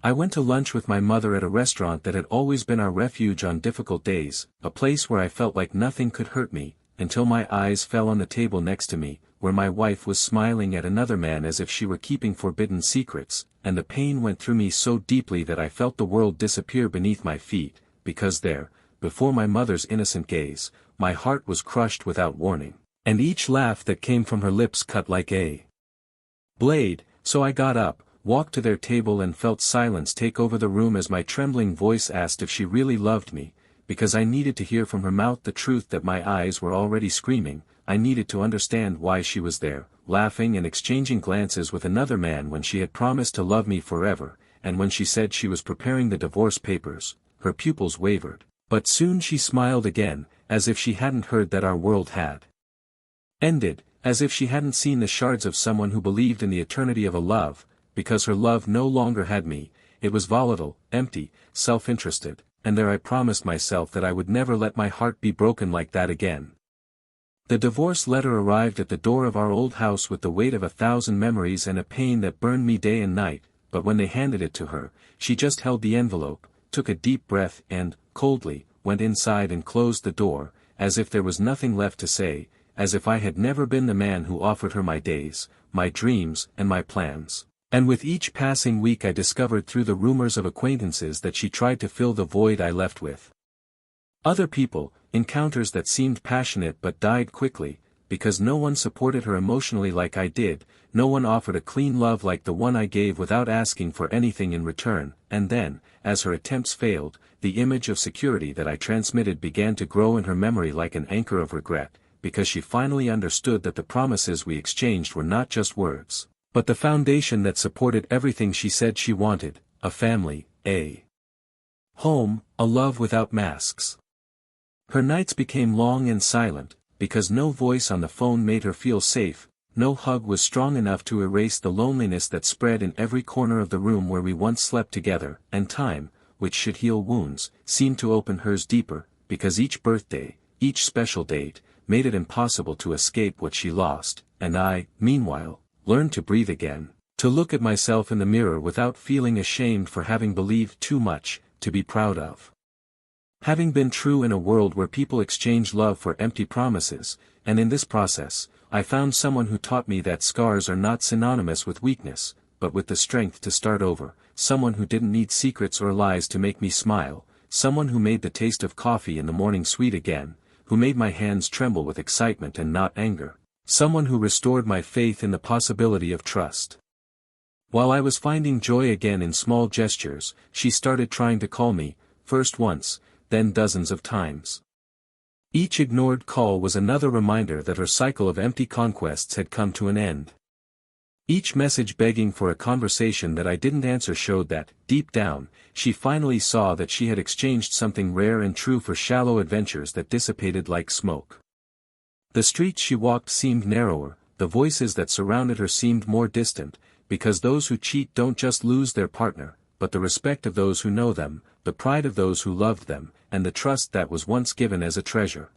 I went to lunch with my mother at a restaurant that had always been our refuge on difficult days, a place where I felt like nothing could hurt me, until my eyes fell on the table next to me, where my wife was smiling at another man as if she were keeping forbidden secrets, and the pain went through me so deeply that I felt the world disappear beneath my feet, because there, before my mother's innocent gaze, my heart was crushed without warning, and each laugh that came from her lips cut like a blade. So I got up, walked to their table and felt silence take over the room as my trembling voice asked if she really loved me, because I needed to hear from her mouth the truth that my eyes were already screaming. I needed to understand why she was there, laughing and exchanging glances with another man when she had promised to love me forever, and when she said she was preparing the divorce papers, her pupils wavered, but soon she smiled again, as if she hadn't heard that our world had ended, as if she hadn't seen the shards of someone who believed in the eternity of a love, because her love no longer had me. It was volatile, empty, self-interested, and there I promised myself that I would never let my heart be broken like that again. The divorce letter arrived at the door of our old house with the weight of 1,000 memories and a pain that burned me day and night, but when they handed it to her, she just held the envelope, took a deep breath and, coldly, went inside and closed the door, as if there was nothing left to say, as if I had never been the man who offered her my days, my dreams and my plans. And with each passing week I discovered through the rumors of acquaintances that she tried to fill the void I left with other people, encounters that seemed passionate but died quickly, because no one supported her emotionally like I did, no one offered a clean love like the one I gave without asking for anything in return, and then, as her attempts failed, the image of security that I transmitted began to grow in her memory like an anchor of regret, because she finally understood that the promises we exchanged were not just words, but the foundation that supported everything she said she wanted: a family, a home, a love without masks. Her nights became long and silent, because no voice on the phone made her feel safe, no hug was strong enough to erase the loneliness that spread in every corner of the room where we once slept together, and time, which should heal wounds, seemed to open hers deeper, because each birthday, each special date, made it impossible to escape what she lost, and I, meanwhile, learned to breathe again, to look at myself in the mirror without feeling ashamed for having believed too much, to be proud of having been true in a world where people exchange love for empty promises, and in this process, I found someone who taught me that scars are not synonymous with weakness, but with the strength to start over, someone who didn't need secrets or lies to make me smile, someone who made the taste of coffee in the morning sweet again, who made my hands tremble with excitement and not anger, someone who restored my faith in the possibility of trust. While I was finding joy again in small gestures, she started trying to call me, first once, then dozens of times. Each ignored call was another reminder that her cycle of empty conquests had come to an end. Each message begging for a conversation that I didn't answer showed that, deep down, she finally saw that she had exchanged something rare and true for shallow adventures that dissipated like smoke. The streets she walked seemed narrower, the voices that surrounded her seemed more distant, because those who cheat don't just lose their partner, but the respect of those who know them, the pride of those who loved them, and the trust that was once given as a treasure.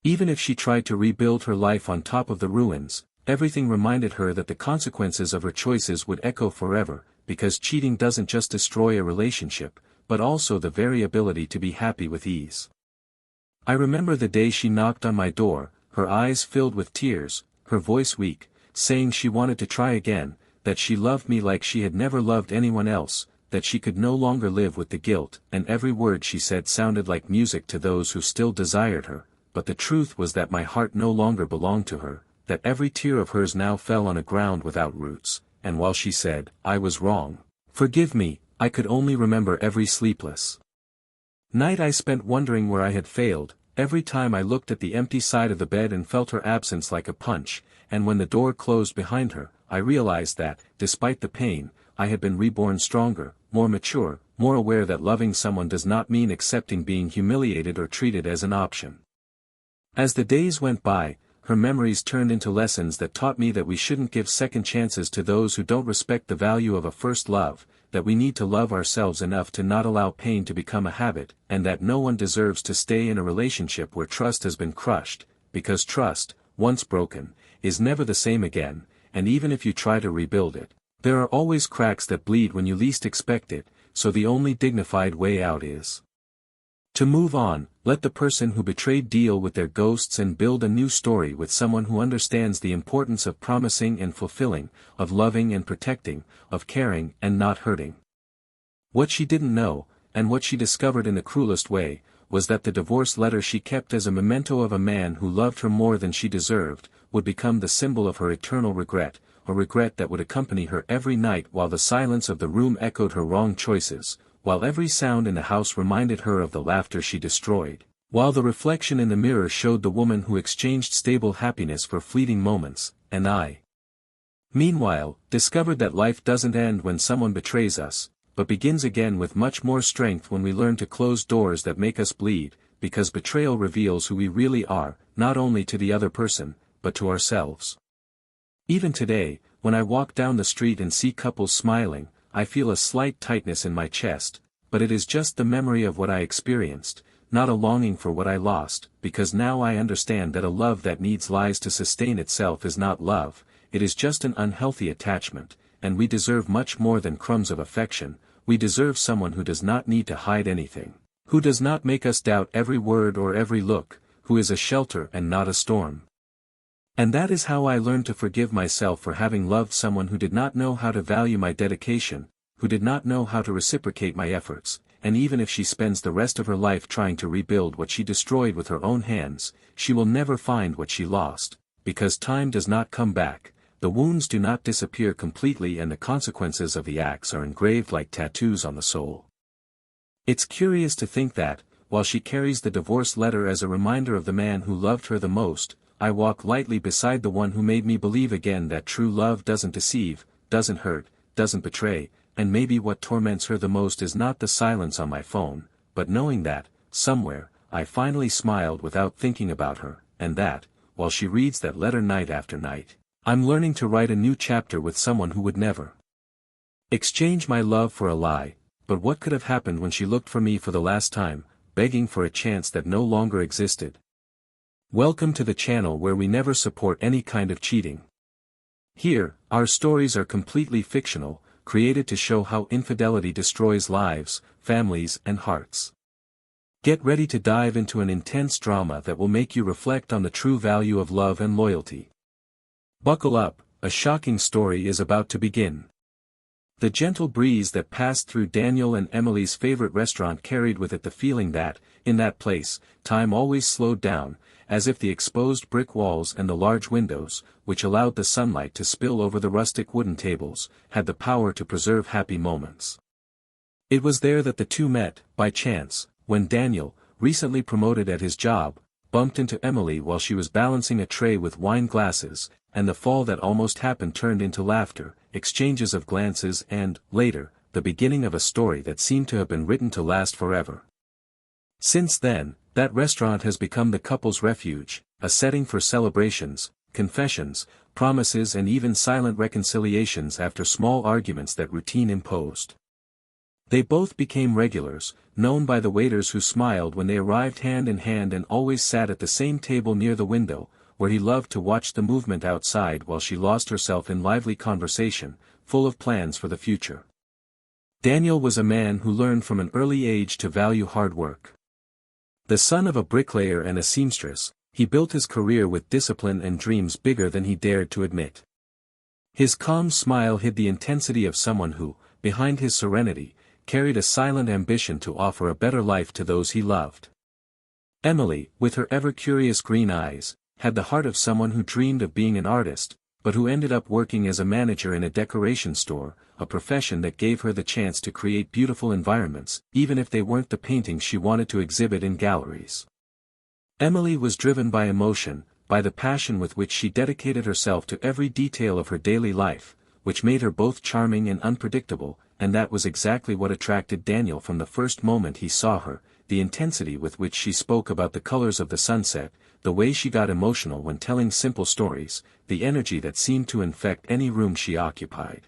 Even if she tried to rebuild her life on top of the ruins, everything reminded her that the consequences of her choices would echo forever, because cheating doesn't just destroy a relationship, but also the very ability to be happy with ease. I remember the day she knocked on my door, her eyes filled with tears, her voice weak, saying she wanted to try again, that she loved me like she had never loved anyone else, that she could no longer live with the guilt, and every word she said sounded like music to those who still desired her, but the truth was that my heart no longer belonged to her, that every tear of hers now fell on a ground without roots, and while she said, "I was wrong. Forgive me," I could only remember every sleepless night I spent wondering where I had failed, every time I looked at the empty side of the bed and felt her absence like a punch, and when the door closed behind her, I realized that, despite the pain, I had been reborn stronger, more mature, more aware that loving someone does not mean accepting being humiliated or treated as an option. As the days went by, her memories turned into lessons that taught me that we shouldn't give second chances to those who don't respect the value of a first love, that we need to love ourselves enough to not allow pain to become a habit, and that no one deserves to stay in a relationship where trust has been crushed, because trust, once broken, is never the same again, and even if you try to rebuild it, There are always cracks that bleed when you least expect it, so the only dignified way out is to move on. Let the person who betrayed deal with their ghosts and build a new story with someone who understands the importance of promising and fulfilling, of loving and protecting, of caring and not hurting. What she didn't know, and what she discovered in the cruelest way, was that the divorce letter she kept as a memento of a man who loved her more than she deserved, would become the symbol of her eternal regret, a regret that would accompany her every night while the silence of the room echoed her wrong choices, while every sound in the house reminded her of the laughter she destroyed, while the reflection in the mirror showed the woman who exchanged stable happiness for fleeting moments, and I, meanwhile, discovered that life doesn't end when someone betrays us, but begins again with much more strength when we learn to close doors that make us bleed, because betrayal reveals who we really are, not only to the other person, but to ourselves. Even today, when I walk down the street and see couples smiling, I feel a slight tightness in my chest, but it is just the memory of what I experienced, not a longing for what I lost, because now I understand that a love that needs lies to sustain itself is not love, it is just an unhealthy attachment, and we deserve much more than crumbs of affection. We deserve someone who does not need to hide anything, who does not make us doubt every word or every look, who is a shelter and not a storm. And that is how I learned to forgive myself for having loved someone who did not know how to value my dedication, who did not know how to reciprocate my efforts, and even if she spends the rest of her life trying to rebuild what she destroyed with her own hands, she will never find what she lost, because time does not come back. The wounds do not disappear completely and the consequences of the acts are engraved like tattoos on the soul. It's curious to think that, while she carries the divorce letter as a reminder of the man who loved her the most, I walk lightly beside the one who made me believe again that true love doesn't deceive, doesn't hurt, doesn't betray, and maybe what torments her the most is not the silence on my phone, but knowing that, somewhere, I finally smiled without thinking about her, and that, while she reads that letter night after night, I'm learning to write a new chapter with someone who would never exchange my love for a lie. But what could have happened when she looked for me for the last time, begging for a chance that no longer existed? Welcome to the channel where we never support any kind of cheating. Here, our stories are completely fictional, created to show how infidelity destroys lives, families and hearts. Get ready to dive into an intense drama that will make you reflect on the true value of love and loyalty. Buckle up, a shocking story is about to begin. The gentle breeze that passed through Daniel and Emily's favorite restaurant carried with it the feeling that, in that place, time always slowed down, as if the exposed brick walls and the large windows, which allowed the sunlight to spill over the rustic wooden tables, had the power to preserve happy moments. It was there that the two met, by chance, when Daniel, recently promoted at his job, bumped into Emily while she was balancing a tray with wine glasses, and the fall that almost happened turned into laughter, exchanges of glances and, later, the beginning of a story that seemed to have been written to last forever. Since then, that restaurant has become the couple's refuge, a setting for celebrations, confessions, promises and even silent reconciliations after small arguments that routine imposed. They both became regulars, known by the waiters who smiled when they arrived hand in hand and always sat at the same table near the window, where he loved to watch the movement outside while she lost herself in lively conversation, full of plans for the future. Daniel was a man who learned from an early age to value hard work. The son of a bricklayer and a seamstress, he built his career with discipline and dreams bigger than he dared to admit. His calm smile hid the intensity of someone who, behind his serenity, carried a silent ambition to offer a better life to those he loved. Emily, with her ever-curious green eyes, had the heart of someone who dreamed of being an artist, but who ended up working as a manager in a decoration store, a profession that gave her the chance to create beautiful environments, even if they weren't the paintings she wanted to exhibit in galleries. Emily was driven by emotion, by the passion with which she dedicated herself to every detail of her daily life, which made her both charming and unpredictable, and that was exactly what attracted Daniel from the first moment he saw her, the intensity with which she spoke about the colors of the sunset, the way she got emotional when telling simple stories, the energy that seemed to infect any room she occupied.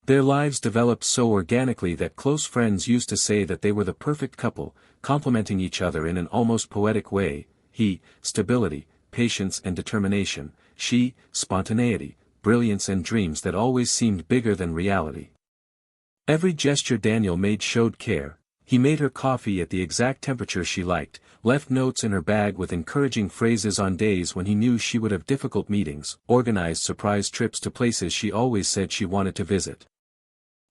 Their lives developed so organically that close friends used to say that they were the perfect couple, complementing each other in an almost poetic way, he, stability, patience and determination, she, spontaneity, brilliance and dreams that always seemed bigger than reality. Every gesture Daniel made showed care. He made her coffee at the exact temperature she liked, left notes in her bag with encouraging phrases on days when he knew she would have difficult meetings, organized surprise trips to places she always said she wanted to visit.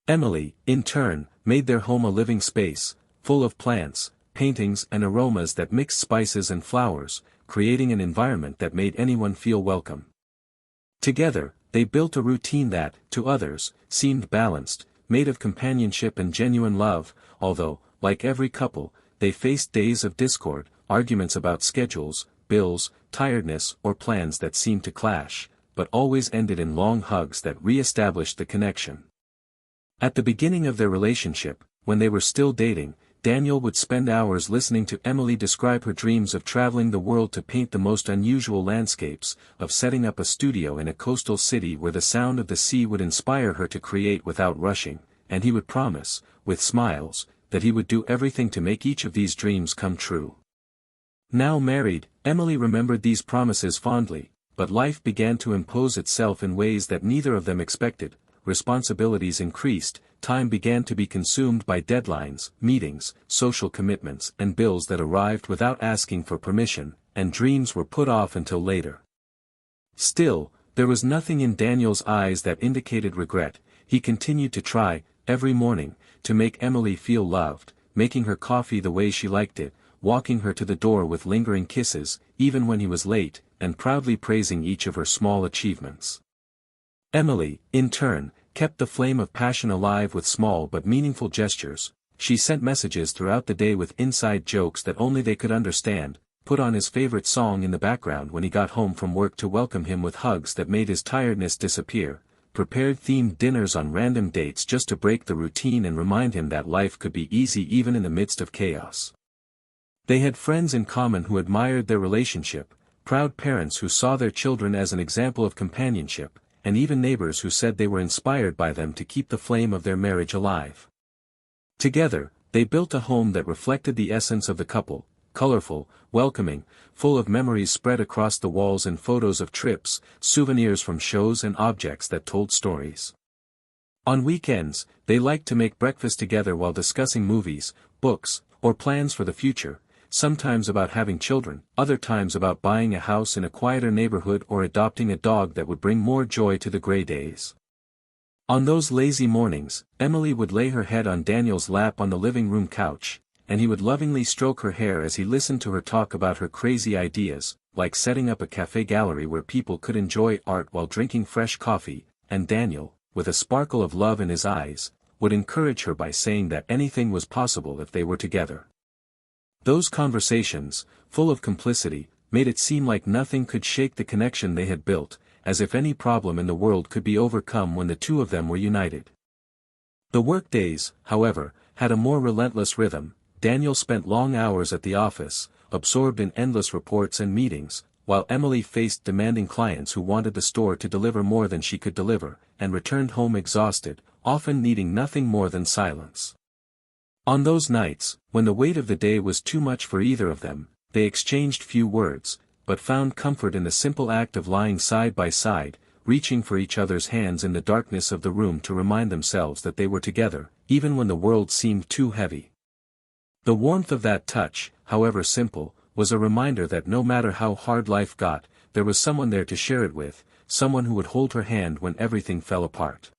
Emily, in turn, made their home a living space, full of plants, paintings and aromas that mixed spices and flowers, creating an environment that made anyone feel welcome. Together, they built a routine that, to others, seemed balanced, made of companionship and genuine love, although, like every couple, they faced days of discord, arguments about schedules, bills, tiredness or plans that seemed to clash, but always ended in long hugs that re-established the connection. At the beginning of their relationship, when they were still dating, Daniel would spend hours listening to Emily describe her dreams of traveling the world to paint the most unusual landscapes, of setting up a studio in a coastal city where the sound of the sea would inspire her to create without rushing, and he would promise, with smiles, that he would do everything to make each of these dreams come true. Now married, Emily remembered these promises fondly, but life began to impose itself in ways that neither of them expected. Responsibilities increased, time began to be consumed by deadlines, meetings, social commitments and bills that arrived without asking for permission, and dreams were put off until later. Still, there was nothing in Daniel's eyes that indicated regret. He continued to try, every morning, to make Emily feel loved, making her coffee the way she liked it, walking her to the door with lingering kisses, even when he was late, and proudly praising each of her small achievements. Emily, in turn, kept the flame of passion alive with small but meaningful gestures. She sent messages throughout the day with inside jokes that only they could understand, put on his favorite song in the background when he got home from work to welcome him with hugs that made his tiredness disappear, prepared themed dinners on random dates just to break the routine and remind him that life could be easy even in the midst of chaos. They had friends in common who admired their relationship, proud parents who saw their children as an example of companionship, and even neighbors who said they were inspired by them to keep the flame of their marriage alive. Together, they built a home that reflected the essence of the couple, colorful, welcoming, full of memories spread across the walls and photos of trips, souvenirs from shows and objects that told stories. On weekends, they liked to make breakfast together while discussing movies, books, or plans for the future, sometimes about having children, other times about buying a house in a quieter neighborhood or adopting a dog that would bring more joy to the gray days. On those lazy mornings, Emily would lay her head on Daniel's lap on the living room couch, and he would lovingly stroke her hair as he listened to her talk about her crazy ideas, like setting up a cafe gallery where people could enjoy art while drinking fresh coffee, and Daniel, with a sparkle of love in his eyes, would encourage her by saying that anything was possible if they were together. Those conversations, full of complicity, made it seem like nothing could shake the connection they had built, as if any problem in the world could be overcome when the two of them were united. The workdays, however, had a more relentless rhythm. Daniel spent long hours at the office, absorbed in endless reports and meetings, while Emily faced demanding clients who wanted the store to deliver more than she could deliver, and returned home exhausted, often needing nothing more than silence. On those nights, when the weight of the day was too much for either of them, they exchanged few words, but found comfort in the simple act of lying side by side, reaching for each other's hands in the darkness of the room to remind themselves that they were together, even when the world seemed too heavy. The warmth of that touch, however simple, was a reminder that no matter how hard life got, there was someone there to share it with, someone who would hold her hand when everything fell apart.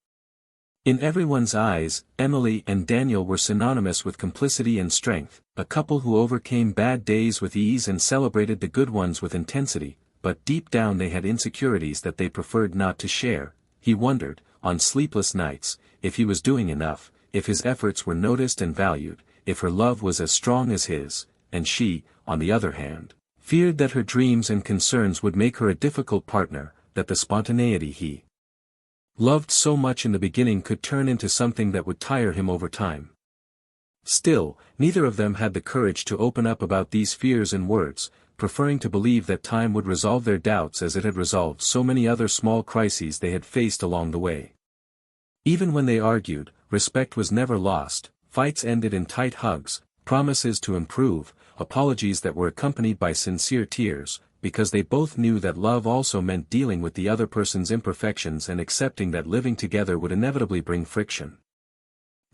In everyone's eyes, Emily and Daniel were synonymous with complicity and strength, a couple who overcame bad days with ease and celebrated the good ones with intensity, but deep down they had insecurities that they preferred not to share. He wondered, on sleepless nights, if he was doing enough, if his efforts were noticed and valued, if her love was as strong as his, and she, on the other hand, feared that her dreams and concerns would make her a difficult partner, that the spontaneity he loved so much in the beginning could turn into something that would tire him over time. Still, neither of them had the courage to open up about these fears in words, preferring to believe that time would resolve their doubts as it had resolved so many other small crises they had faced along the way. Even when they argued, respect was never lost, fights ended in tight hugs, promises to improve, apologies that were accompanied by sincere tears, because they both knew that love also meant dealing with the other person's imperfections and accepting that living together would inevitably bring friction.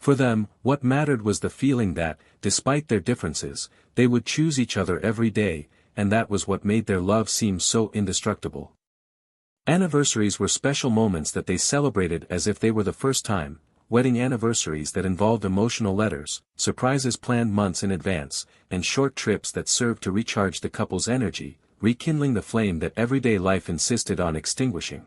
For them, what mattered was the feeling that, despite their differences, they would choose each other every day, and that was what made their love seem so indestructible. Anniversaries were special moments that they celebrated as if they were the first time, wedding anniversaries that involved emotional letters, surprises planned months in advance, and short trips that served to recharge the couple's energy, rekindling the flame that everyday life insisted on extinguishing.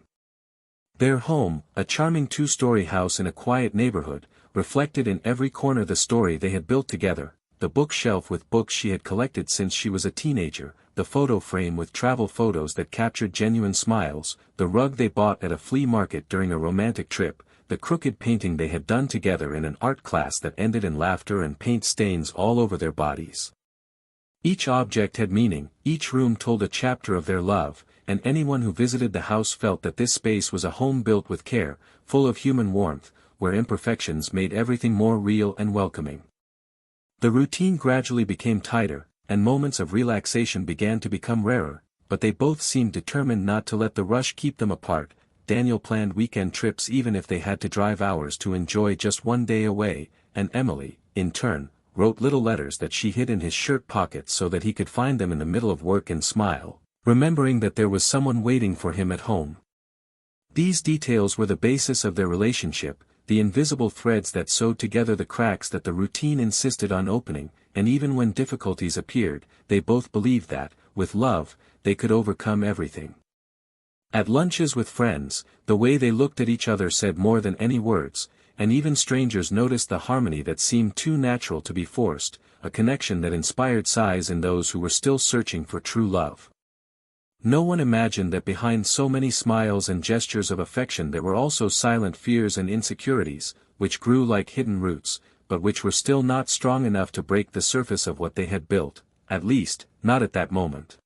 Their home, a charming two-story house in a quiet neighborhood, reflected in every corner the story they had built together, the bookshelf with books she had collected since she was a teenager, the photo frame with travel photos that captured genuine smiles, the rug they bought at a flea market during a romantic trip, the crooked painting they had done together in an art class that ended in laughter and paint stains all over their bodies. Each object had meaning, each room told a chapter of their love, and anyone who visited the house felt that this space was a home built with care, full of human warmth, where imperfections made everything more real and welcoming. The routine gradually became tighter, and moments of relaxation began to become rarer, but they both seemed determined not to let the rush keep them apart. Daniel planned weekend trips even if they had to drive hours to enjoy just one day away, and Emily, in turn, wrote little letters that she hid in his shirt pockets so that he could find them in the middle of work and smile, remembering that there was someone waiting for him at home. These details were the basis of their relationship, the invisible threads that sewed together the cracks that the routine insisted on opening, and even when difficulties appeared, they both believed that, with love, they could overcome everything. At lunches with friends, the way they looked at each other said more than any words, and even strangers noticed the harmony that seemed too natural to be forced, a connection that inspired sighs in those who were still searching for true love. No one imagined that behind so many smiles and gestures of affection there were also silent fears and insecurities, which grew like hidden roots, but which were still not strong enough to break the surface of what they had built, at least, not at that moment.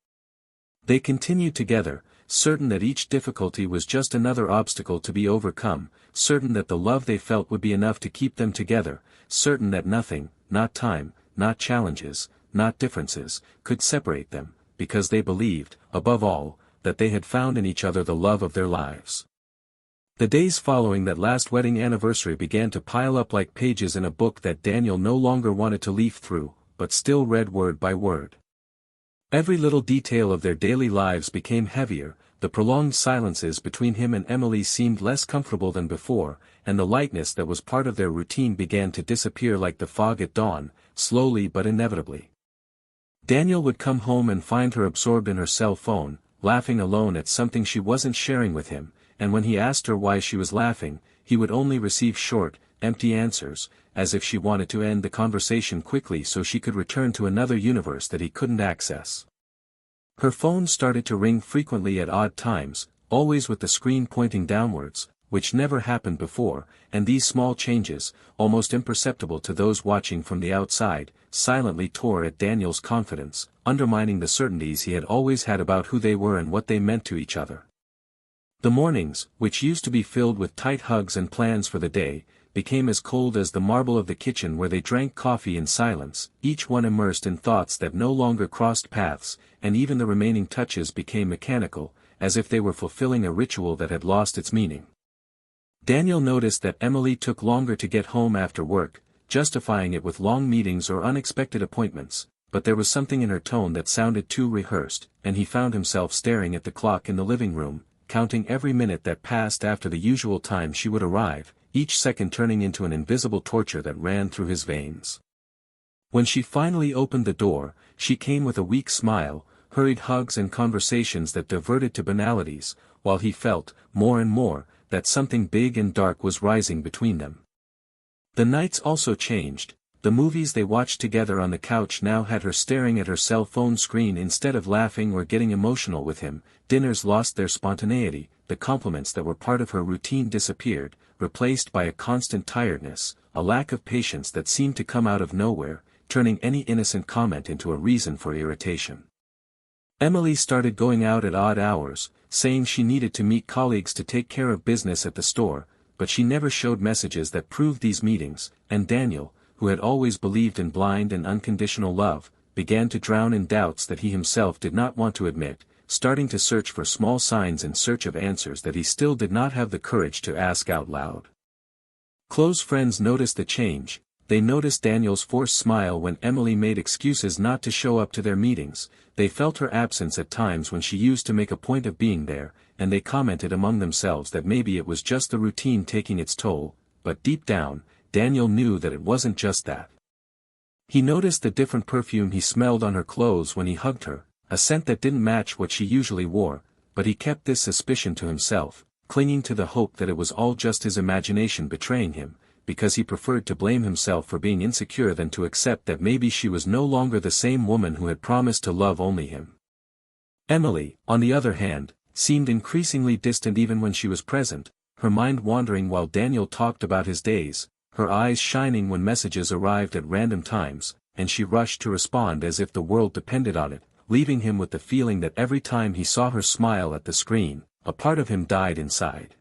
They continued together, certain that each difficulty was just another obstacle to be overcome, certain that the love they felt would be enough to keep them together, certain that nothing, not time, not challenges, not differences, could separate them, because they believed, above all, that they had found in each other the love of their lives. The days following that last wedding anniversary began to pile up like pages in a book that Daniel no longer wanted to leaf through, but still read word by word. Every little detail of their daily lives became heavier, the prolonged silences between him and Emily seemed less comfortable than before, and the lightness that was part of their routine began to disappear like the fog at dawn, slowly but inevitably. Daniel would come home and find her absorbed in her cell phone, laughing alone at something she wasn't sharing with him, and when he asked her why she was laughing, he would only receive short, empty answers, as if she wanted to end the conversation quickly so she could return to another universe that he couldn't access. Her phone started to ring frequently at odd times, always with the screen pointing downwards, which never happened before, and these small changes, almost imperceptible to those watching from the outside, silently tore at Daniel's confidence, undermining the certainties he had always had about who they were and what they meant to each other. The mornings, which used to be filled with tight hugs and plans for the day, became as cold as the marble of the kitchen where they drank coffee in silence, each one immersed in thoughts that no longer crossed paths, and even the remaining touches became mechanical, as if they were fulfilling a ritual that had lost its meaning. Daniel noticed that Emily took longer to get home after work, justifying it with long meetings or unexpected appointments, but there was something in her tone that sounded too rehearsed, and he found himself staring at the clock in the living room, counting every minute that passed after the usual time she would arrive, each second turning into an invisible torture that ran through his veins. When she finally opened the door, she came with a weak smile, hurried hugs and conversations that diverted to banalities, while he felt, more and more, that something big and dark was rising between them. The nights also changed. The movies they watched together on the couch now had her staring at her cell phone screen instead of laughing or getting emotional with him, dinners lost their spontaneity, the compliments that were part of her routine disappeared, replaced by a constant tiredness, a lack of patience that seemed to come out of nowhere, turning any innocent comment into a reason for irritation. Emily started going out at odd hours, saying she needed to meet colleagues to take care of business at the store, but she never showed messages that proved these meetings, and Daniel, who had always believed in blind and unconditional love, began to drown in doubts that he himself did not want to admit, starting to search for small signs in search of answers that he still did not have the courage to ask out loud. Close friends noticed the change. They noticed Daniel's forced smile when Emily made excuses not to show up to their meetings, they felt her absence at times when she used to make a point of being there, and they commented among themselves that maybe it was just the routine taking its toll, but deep down, Daniel knew that it wasn't just that. He noticed the different perfume he smelled on her clothes when he hugged her, a scent that didn't match what she usually wore, but he kept this suspicion to himself, clinging to the hope that it was all just his imagination betraying him, because he preferred to blame himself for being insecure than to accept that maybe she was no longer the same woman who had promised to love only him. Emily, on the other hand, seemed increasingly distant even when she was present, her mind wandering while Daniel talked about his days, her eyes shining when messages arrived at random times, and she rushed to respond as if the world depended on it, leaving him with the feeling that every time he saw her smile at the screen, a part of him died inside.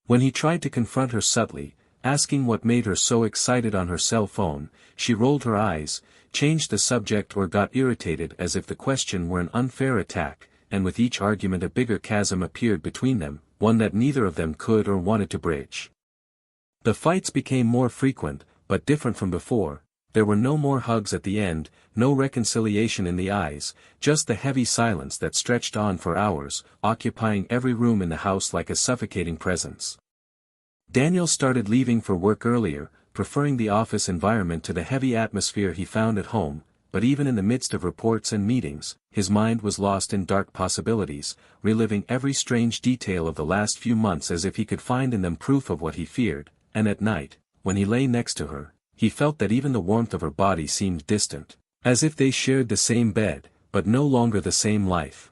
When he tried to confront her subtly, asking what made her so excited on her cell phone, she rolled her eyes, changed the subject or got irritated as if the question were an unfair attack, and with each argument a bigger chasm appeared between them, one that neither of them could or wanted to bridge. The fights became more frequent, but different from before. There were no more hugs at the end, no reconciliation in the eyes, just the heavy silence that stretched on for hours, occupying every room in the house like a suffocating presence. Daniel started leaving for work earlier, preferring the office environment to the heavy atmosphere he found at home, but even in the midst of reports and meetings, his mind was lost in dark possibilities, reliving every strange detail of the last few months as if he could find in them proof of what he feared, and at night, when he lay next to her, he felt that even the warmth of her body seemed distant, as if they shared the same bed, but no longer the same life.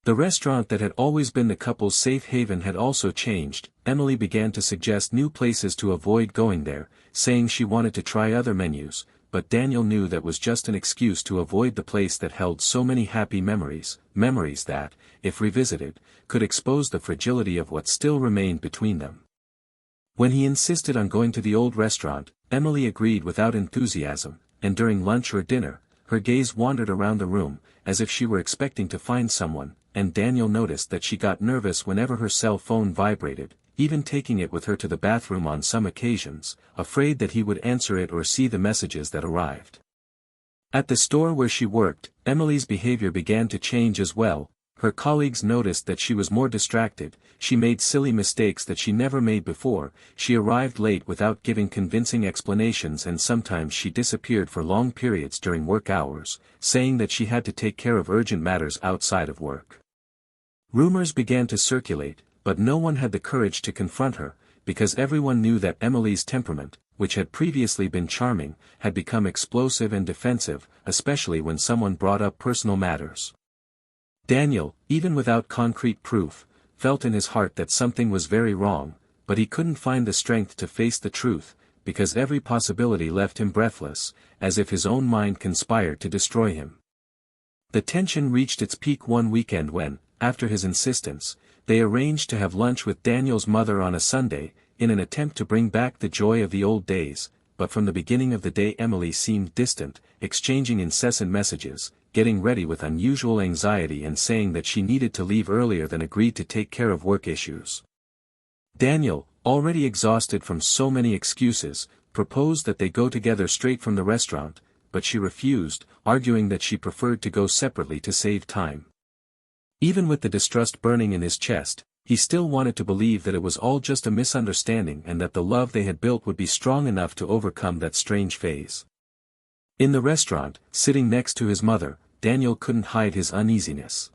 The restaurant that had always been the couple's safe haven had also changed. Emily began to suggest new places to avoid going there, saying she wanted to try other menus, but Daniel knew that was just an excuse to avoid the place that held so many happy memories, memories that, if revisited, could expose the fragility of what still remained between them. When he insisted on going to the old restaurant, Emily agreed without enthusiasm, and during lunch or dinner, her gaze wandered around the room, as if she were expecting to find someone, and Daniel noticed that she got nervous whenever her cell phone vibrated, even taking it with her to the bathroom on some occasions, afraid that he would answer it or see the messages that arrived. At the store where she worked, Emily's behavior began to change as well. Her colleagues noticed that she was more distracted, she made silly mistakes that she never made before, she arrived late without giving convincing explanations, and sometimes she disappeared for long periods during work hours, saying that she had to take care of urgent matters outside of work. Rumors began to circulate, but no one had the courage to confront her, because everyone knew that Emily's temperament, which had previously been charming, had become explosive and defensive, especially when someone brought up personal matters. Daniel, even without concrete proof, felt in his heart that something was very wrong, but he couldn't find the strength to face the truth, because every possibility left him breathless, as if his own mind conspired to destroy him. The tension reached its peak one weekend when, after his insistence, they arranged to have lunch with Daniel's mother on a Sunday, in an attempt to bring back the joy of the old days, but from the beginning of the day Emily seemed distant, exchanging incessant messages, getting ready with unusual anxiety and saying that she needed to leave earlier than agreed to take care of work issues. Daniel, already exhausted from so many excuses, proposed that they go together straight from the restaurant, but she refused, arguing that she preferred to go separately to save time. Even with the distrust burning in his chest, he still wanted to believe that it was all just a misunderstanding and that the love they had built would be strong enough to overcome that strange phase. In the restaurant, sitting next to his mother, Daniel couldn't hide his uneasiness.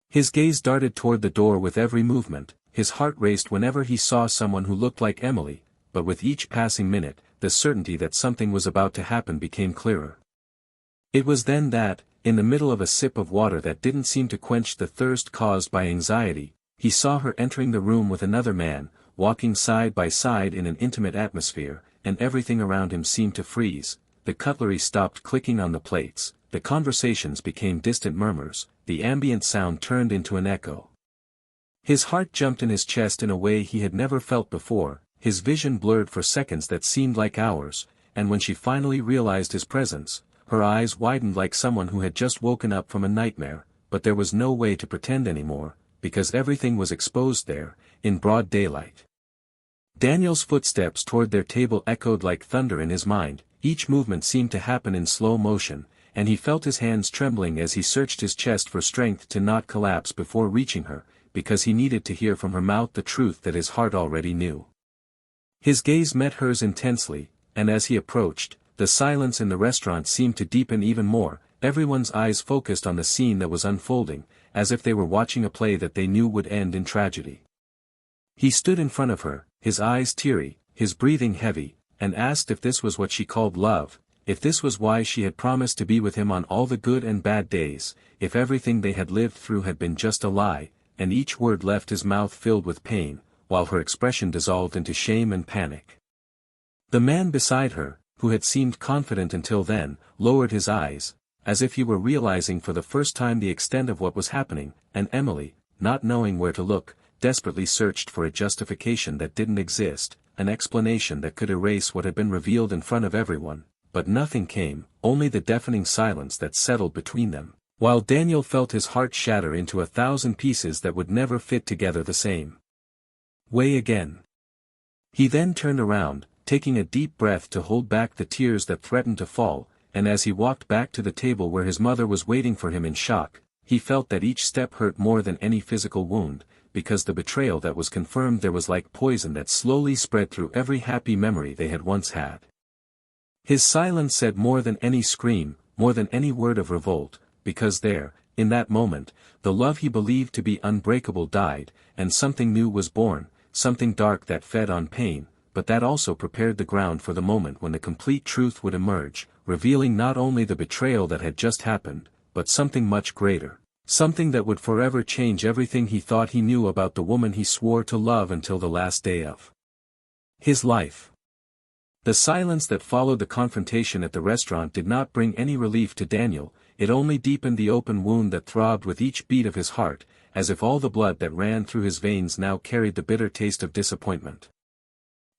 His gaze darted toward the door with every movement, his heart raced whenever he saw someone who looked like Emily, but with each passing minute, the certainty that something was about to happen became clearer. It was then that, in the middle of a sip of water that didn't seem to quench the thirst caused by anxiety, he saw her entering the room with another man, walking side by side in an intimate atmosphere, and everything around him seemed to freeze. The cutlery stopped clicking on the plates, the conversations became distant murmurs, the ambient sound turned into an echo. His heart jumped in his chest in a way he had never felt before, his vision blurred for seconds that seemed like hours, and when she finally realized his presence, her eyes widened like someone who had just woken up from a nightmare, but there was no way to pretend anymore, because everything was exposed there, in broad daylight. Daniel's footsteps toward their table echoed like thunder in his mind, each movement seemed to happen in slow motion, and he felt his hands trembling as he searched his chest for strength to not collapse before reaching her, because he needed to hear from her mouth the truth that his heart already knew. His gaze met hers intensely, and as he approached, the silence in the restaurant seemed to deepen even more, everyone's eyes focused on the scene that was unfolding, as if they were watching a play that they knew would end in tragedy. He stood in front of her, his eyes teary, his breathing heavy, and asked if this was what she called love, if this was why she had promised to be with him on all the good and bad days, if everything they had lived through had been just a lie, and each word left his mouth filled with pain, while her expression dissolved into shame and panic. The man beside her, who had seemed confident until then, lowered his eyes, as if he were realizing for the first time the extent of what was happening, and Emily, not knowing where to look, desperately searched for a justification that didn't exist, an explanation that could erase what had been revealed in front of everyone, but nothing came, only the deafening silence that settled between them, while Daniel felt his heart shatter into 1,000 pieces that would never fit together the same way again. He then turned around, taking a deep breath to hold back the tears that threatened to fall, and as he walked back to the table where his mother was waiting for him in shock, he felt that each step hurt more than any physical wound, because the betrayal that was confirmed there was like poison that slowly spread through every happy memory they had once had. His silence said more than any scream, more than any word of revolt, because there, in that moment, the love he believed to be unbreakable died, and something new was born, something dark that fed on pain, but that also prepared the ground for the moment when the complete truth would emerge, revealing not only the betrayal that had just happened, but something much greater. Something that would forever change everything he thought he knew about the woman he swore to love until the last day of his life. The silence that followed the confrontation at the restaurant did not bring any relief to Daniel, it only deepened the open wound that throbbed with each beat of his heart, as if all the blood that ran through his veins now carried the bitter taste of disappointment.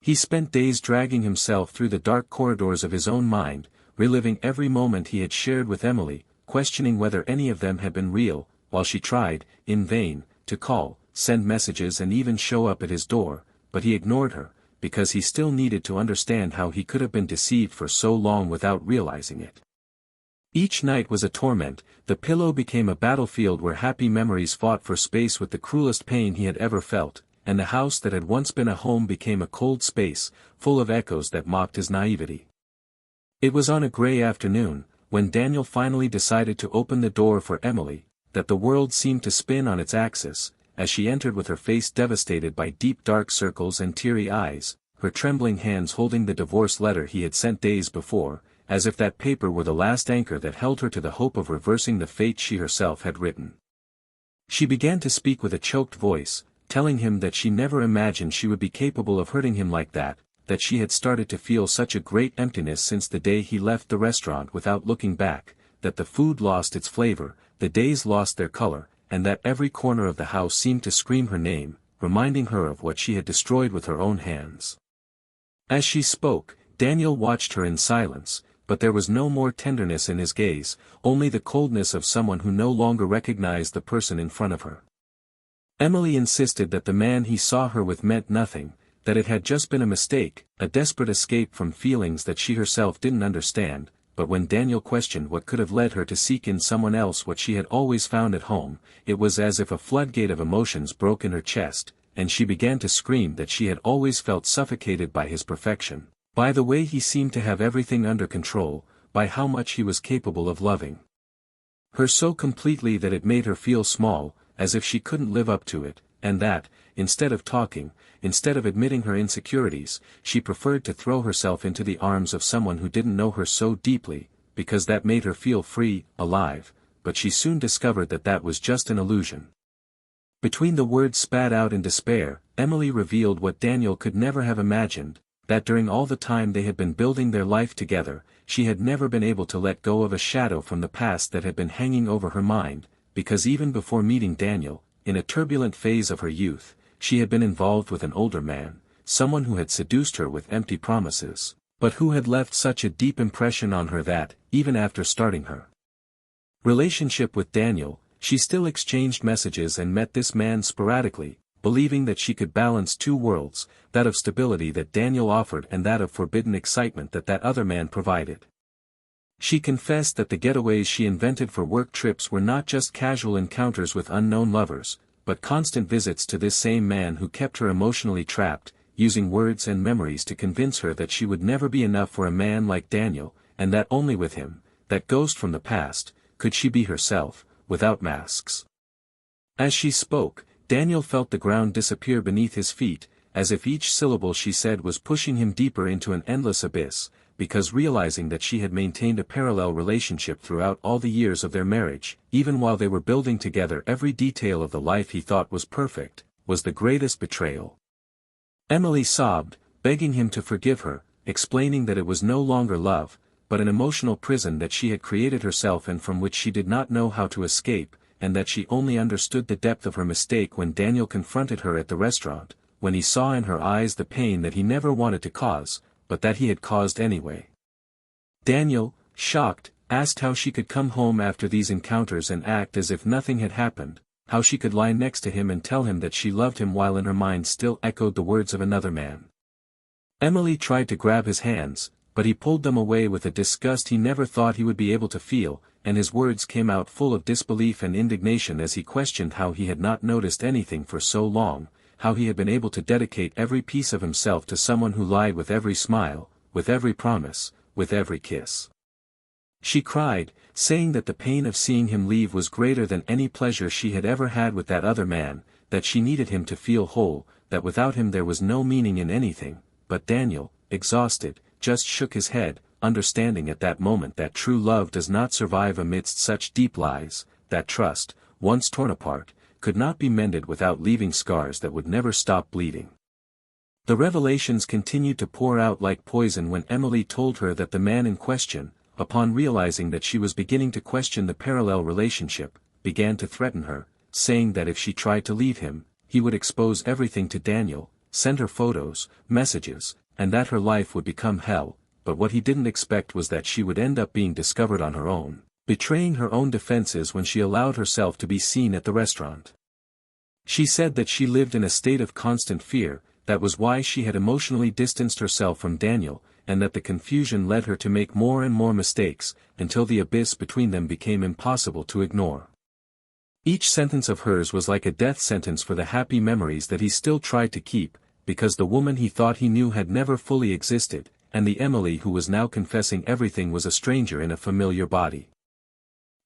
He spent days dragging himself through the dark corridors of his own mind, reliving every moment he had shared with Emily, questioning whether any of them had been real, while she tried, in vain, to call, send messages and even show up at his door, but he ignored her, because he still needed to understand how he could have been deceived for so long without realizing it. Each night was a torment, the pillow became a battlefield where happy memories fought for space with the cruelest pain he had ever felt, and the house that had once been a home became a cold space, full of echoes that mocked his naivety. It was on a gray afternoon, when Daniel finally decided to open the door for Emily, that the world seemed to spin on its axis, as she entered with her face devastated by deep dark circles and teary eyes, her trembling hands holding the divorce letter he had sent days before, as if that paper were the last anchor that held her to the hope of reversing the fate she herself had written. She began to speak with a choked voice, telling him that she never imagined she would be capable of hurting him like that she had started to feel such a great emptiness since the day he left the restaurant without looking back, that the food lost its flavor, the days lost their color, and that every corner of the house seemed to scream her name, reminding her of what she had destroyed with her own hands. As she spoke, Daniel watched her in silence, but there was no more tenderness in his gaze, only the coldness of someone who no longer recognized the person in front of her. Emily insisted that the man he saw her with meant nothing, that it had just been a mistake, a desperate escape from feelings that she herself didn't understand, but when Daniel questioned what could have led her to seek in someone else what she had always found at home, it was as if a floodgate of emotions broke in her chest, and she began to scream that she had always felt suffocated by his perfection, by the way he seemed to have everything under control, by how much he was capable of loving her so completely that it made her feel small, as if she couldn't live up to it, and that, instead of talking, instead of admitting her insecurities, she preferred to throw herself into the arms of someone who didn't know her so deeply, because that made her feel free, alive, but she soon discovered that that was just an illusion. Between the words spat out in despair, Emily revealed what Daniel could never have imagined, that during all the time they had been building their life together, she had never been able to let go of a shadow from the past that had been hanging over her mind, because even before meeting Daniel, in a turbulent phase of her youth, she had been involved with an older man, someone who had seduced her with empty promises, but who had left such a deep impression on her that, even after starting her relationship with Daniel, She still exchanged messages and met this man sporadically, believing that she could balance two worlds, that of stability that Daniel offered and that of forbidden excitement that other man provided. She confessed that the getaways she invented for work trips were not just casual encounters with unknown lovers, but constant visits to this same man who kept her emotionally trapped, using words and memories to convince her that she would never be enough for a man like Daniel, and that only with him, that ghost from the past, could she be herself, without masks. As she spoke, Daniel felt the ground disappear beneath his feet, as if each syllable she said was pushing him deeper into an endless abyss, because realizing that she had maintained a parallel relationship throughout all the years of their marriage, even while they were building together every detail of the life he thought was perfect, was the greatest betrayal. Emily sobbed, begging him to forgive her, explaining that it was no longer love, but an emotional prison that she had created herself and from which she did not know how to escape, and that she only understood the depth of her mistake when Daniel confronted her at the restaurant, when he saw in her eyes the pain that he never wanted to cause, but that he had caused anyway. Daniel, shocked, asked how she could come home after these encounters and act as if nothing had happened, how she could lie next to him and tell him that she loved him while in her mind still echoed the words of another man. Emily tried to grab his hands, but he pulled them away with a disgust he never thought he would be able to feel, and his words came out full of disbelief and indignation as he questioned how he had not noticed anything for so long, how he had been able to dedicate every piece of himself to someone who lied with every smile, with every promise, with every kiss. She cried, saying that the pain of seeing him leave was greater than any pleasure she had ever had with that other man, that she needed him to feel whole, that without him there was no meaning in anything, but Daniel, exhausted, just shook his head, understanding at that moment that true love does not survive amidst such deep lies, that trust, once torn apart, could not be mended without leaving scars that would never stop bleeding. The revelations continued to pour out like poison when Emily told her that the man in question, upon realizing that she was beginning to question the parallel relationship, began to threaten her, saying that if she tried to leave him, he would expose everything to Daniel, send her photos, messages, and that her life would become hell, but what he didn't expect was that she would end up being discovered on her own, betraying her own defenses when she allowed herself to be seen at the restaurant. She said that she lived in a state of constant fear, that was why she had emotionally distanced herself from Daniel, and that the confusion led her to make more and more mistakes, until the abyss between them became impossible to ignore. Each sentence of hers was like a death sentence for the happy memories that he still tried to keep, because the woman he thought he knew had never fully existed, and the Emily who was now confessing everything was a stranger in a familiar body.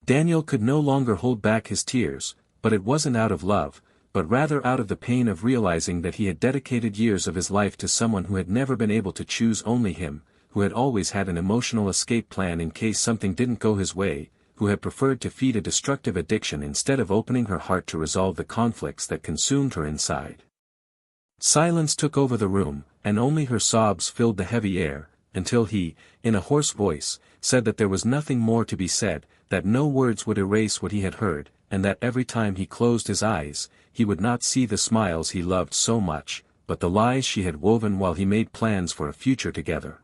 Daniel could no longer hold back his tears, but it wasn't out of love, but rather out of the pain of realizing that he had dedicated years of his life to someone who had never been able to choose only him, who had always had an emotional escape plan in case something didn't go his way, who had preferred to feed a destructive addiction instead of opening her heart to resolve the conflicts that consumed her inside. Silence took over the room, and only her sobs filled the heavy air, until he, in a hoarse voice, said that there was nothing more to be said, that no words would erase what he had heard, and that every time he closed his eyes, he would not see the smiles he loved so much, but the lies she had woven while he made plans for a future together.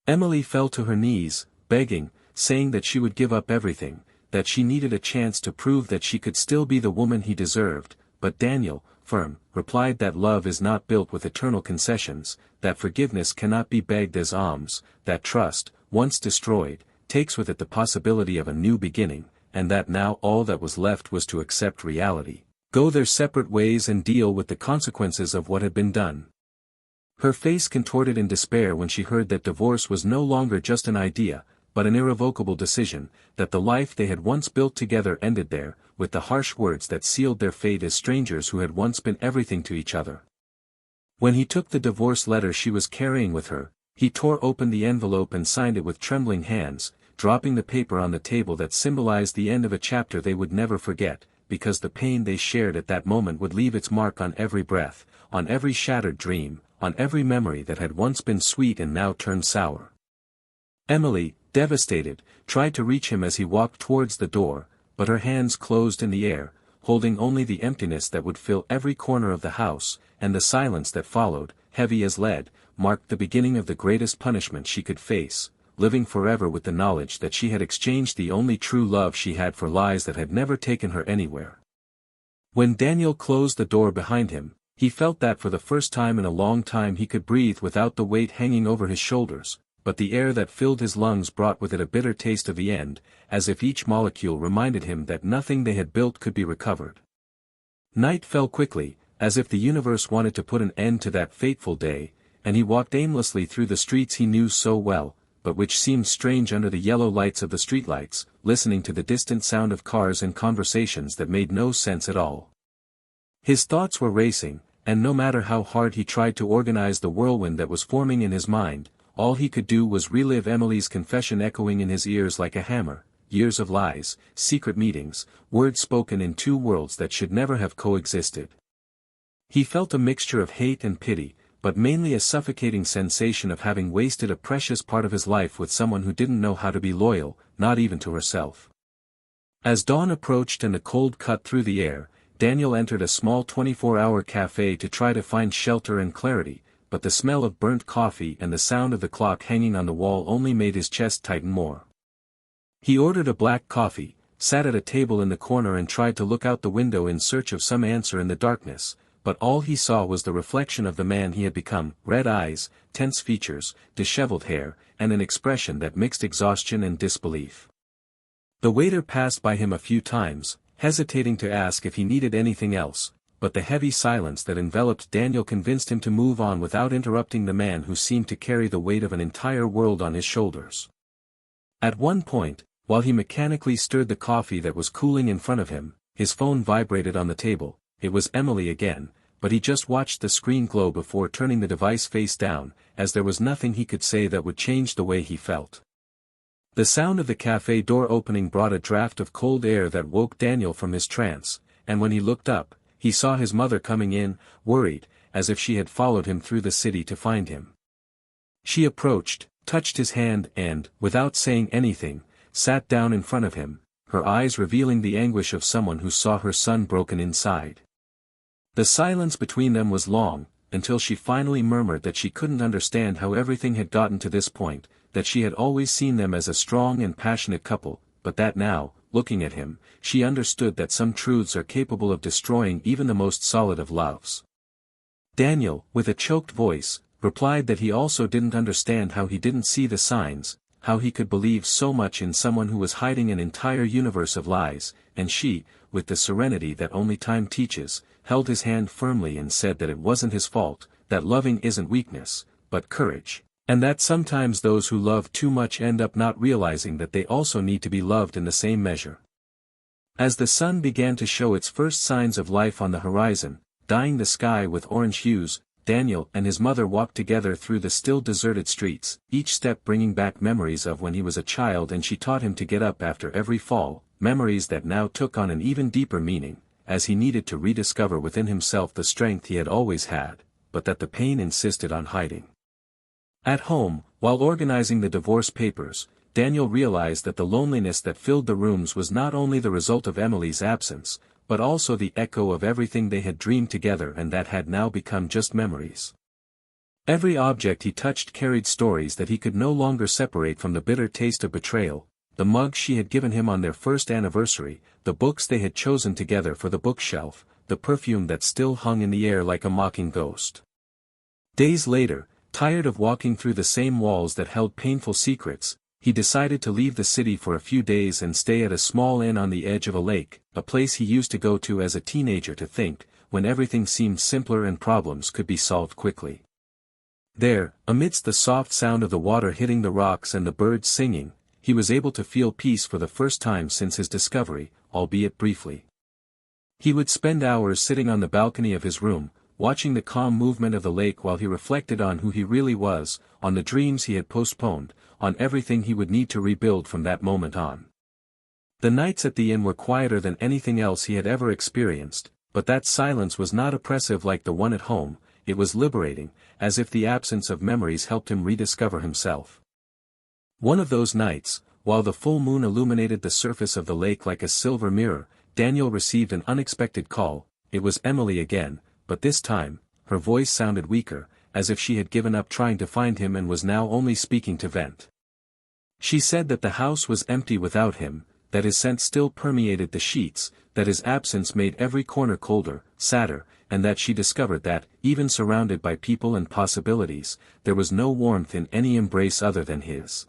Emily fell to her knees, begging, saying that she would give up everything, that she needed a chance to prove that she could still be the woman he deserved, but Daniel, firm, replied that love is not built with eternal concessions, that forgiveness cannot be begged as alms, that trust, once destroyed, takes with it the possibility of a new beginning, and that now all that was left was to accept reality, go their separate ways and deal with the consequences of what had been done. Her face contorted in despair when she heard that divorce was no longer just an idea, but an irrevocable decision, that the life they had once built together ended there, with the harsh words that sealed their fate as strangers who had once been everything to each other. When he took the divorce letter she was carrying with her, he tore open the envelope and signed it with trembling hands, dropping the paper on the table that symbolized the end of a chapter they would never forget, because the pain they shared at that moment would leave its mark on every breath, on every shattered dream, on every memory that had once been sweet and now turned sour. Emily, devastated, tried to reach him as he walked towards the door, but her hands closed in the air, holding only the emptiness that would fill every corner of the house, and the silence that followed, heavy as lead, marked the beginning of the greatest punishment she could face, living forever with the knowledge that she had exchanged the only true love she had for lies that had never taken her anywhere. When Daniel closed the door behind him, he felt that for the first time in a long time he could breathe without the weight hanging over his shoulders, but the air that filled his lungs brought with it a bitter taste of the end, as if each molecule reminded him that nothing they had built could be recovered. Night fell quickly, as if the universe wanted to put an end to that fateful day, and he walked aimlessly through the streets he knew so well, but which seemed strange under the yellow lights of the streetlights, listening to the distant sound of cars and conversations that made no sense at all. His thoughts were racing, and no matter how hard he tried to organize the whirlwind that was forming in his mind, all he could do was relive Emily's confession echoing in his ears like a hammer, years of lies, secret meetings, words spoken in two worlds that should never have coexisted. He felt a mixture of hate and pity, but mainly a suffocating sensation of having wasted a precious part of his life with someone who didn't know how to be loyal, not even to herself. As dawn approached and the cold cut through the air, Daniel entered a small 24-hour cafe to try to find shelter and clarity, but the smell of burnt coffee and the sound of the clock hanging on the wall only made his chest tighten more. He ordered a black coffee, sat at a table in the corner and tried to look out the window in search of some answer in the darkness, but all he saw was the reflection of the man he had become, red eyes, tense features, disheveled hair, and an expression that mixed exhaustion and disbelief. The waiter passed by him a few times, hesitating to ask if he needed anything else, but the heavy silence that enveloped Daniel convinced him to move on without interrupting the man who seemed to carry the weight of an entire world on his shoulders. At one point, while he mechanically stirred the coffee that was cooling in front of him, his phone vibrated on the table. It was Emily again, but he just watched the screen glow before turning the device face down, as there was nothing he could say that would change the way he felt. The sound of the cafe door opening brought a draft of cold air that woke Daniel from his trance, and when he looked up, he saw his mother coming in, worried, as if she had followed him through the city to find him. She approached, touched his hand and, without saying anything, sat down in front of him, her eyes revealing the anguish of someone who saw her son broken inside. The silence between them was long, until she finally murmured that she couldn't understand how everything had gotten to this point, that she had always seen them as a strong and passionate couple, but that now, looking at him, she understood that some truths are capable of destroying even the most solid of loves. Daniel, with a choked voice, replied that he also didn't understand how he didn't see the signs, how he could believe so much in someone who was hiding an entire universe of lies, and she, with the serenity that only time teaches, held his hand firmly and said that it wasn't his fault, that loving isn't weakness, but courage, and that sometimes those who love too much end up not realizing that they also need to be loved in the same measure. As the sun began to show its first signs of life on the horizon, dyeing the sky with orange hues, Daniel and his mother walked together through the still deserted streets, each step bringing back memories of when he was a child and she taught him to get up after every fall, memories that now took on an even deeper meaning, as he needed to rediscover within himself the strength he had always had, but that the pain insisted on hiding. At home, while organizing the divorce papers, Daniel realized that the loneliness that filled the rooms was not only the result of Emily's absence, but also the echo of everything they had dreamed together and that had now become just memories. Every object he touched carried stories that he could no longer separate from the bitter taste of betrayal, the mug she had given him on their first anniversary, the books they had chosen together for the bookshelf, the perfume that still hung in the air like a mocking ghost. Days later, tired of walking through the same walls that held painful secrets, he decided to leave the city for a few days and stay at a small inn on the edge of a lake, a place he used to go to as a teenager to think, when everything seemed simpler and problems could be solved quickly. There, amidst the soft sound of the water hitting the rocks and the birds singing, he was able to feel peace for the first time since his discovery, albeit briefly. He would spend hours sitting on the balcony of his room, watching the calm movement of the lake while he reflected on who he really was, on the dreams he had postponed, on everything he would need to rebuild from that moment on. The nights at the inn were quieter than anything else he had ever experienced, but that silence was not oppressive like the one at home, it was liberating, as if the absence of memories helped him rediscover himself. One of those nights, while the full moon illuminated the surface of the lake like a silver mirror, Daniel received an unexpected call. It was Emily again, but this time, her voice sounded weaker, as if she had given up trying to find him and was now only speaking to vent. She said that the house was empty without him, that his scent still permeated the sheets, that his absence made every corner colder, sadder, and that she discovered that, even surrounded by people and possibilities, there was no warmth in any embrace other than his.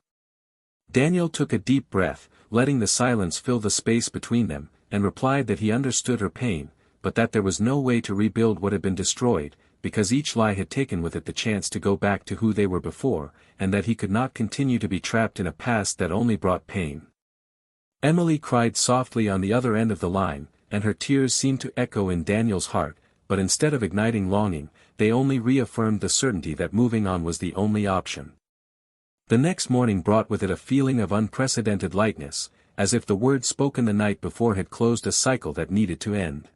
Daniel took a deep breath, letting the silence fill the space between them, and replied that he understood her pain, but that there was no way to rebuild what had been destroyed, because each lie had taken with it the chance to go back to who they were before, and that he could not continue to be trapped in a past that only brought pain. Emily cried softly on the other end of the line, and her tears seemed to echo in Daniel's heart, but instead of igniting longing, they only reaffirmed the certainty that moving on was the only option. The next morning brought with it a feeling of unprecedented lightness, as if the words spoken the night before had closed a cycle that needed to end.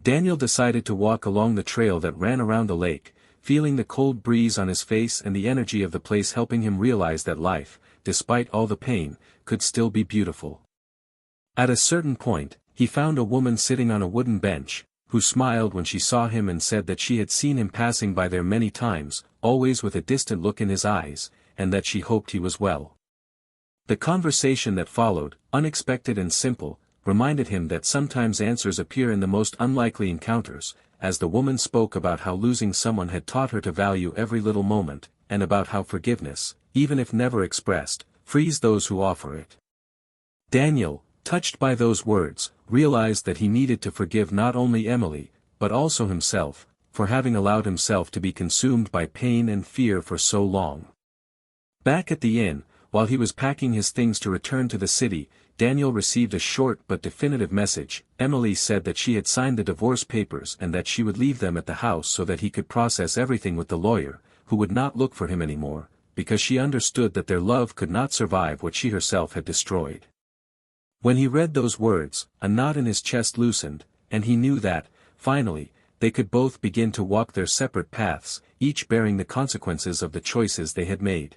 Daniel decided to walk along the trail that ran around the lake, feeling the cold breeze on his face and the energy of the place helping him realize that life, despite all the pain, could still be beautiful. At a certain point, he found a woman sitting on a wooden bench, who smiled when she saw him and said that she had seen him passing by there many times, always with a distant look in his eyes, and that she hoped he was well. The conversation that followed, unexpected and simple, reminded him that sometimes answers appear in the most unlikely encounters, as the woman spoke about how losing someone had taught her to value every little moment, and about how forgiveness, even if never expressed, frees those who offer it. Daniel, touched by those words, realized that he needed to forgive not only Emily, but also himself, for having allowed himself to be consumed by pain and fear for so long. Back at the inn, while he was packing his things to return to the city, Daniel received a short but definitive message. Emily said that she had signed the divorce papers and that she would leave them at the house so that he could process everything with the lawyer, who would not look for him anymore, because she understood that their love could not survive what she herself had destroyed. When he read those words, a knot in his chest loosened, and he knew that, finally, they could both begin to walk their separate paths, each bearing the consequences of the choices they had made.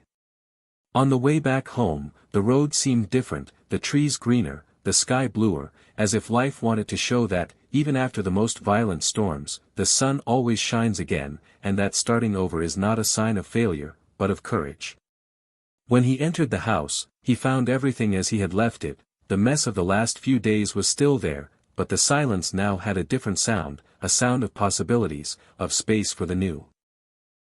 On the way back home, the road seemed different, the trees greener, the sky bluer, as if life wanted to show that, even after the most violent storms, the sun always shines again, and that starting over is not a sign of failure, but of courage. When he entered the house, he found everything as he had left it. The mess of the last few days was still there, but the silence now had a different sound, a sound of possibilities, of space for the new.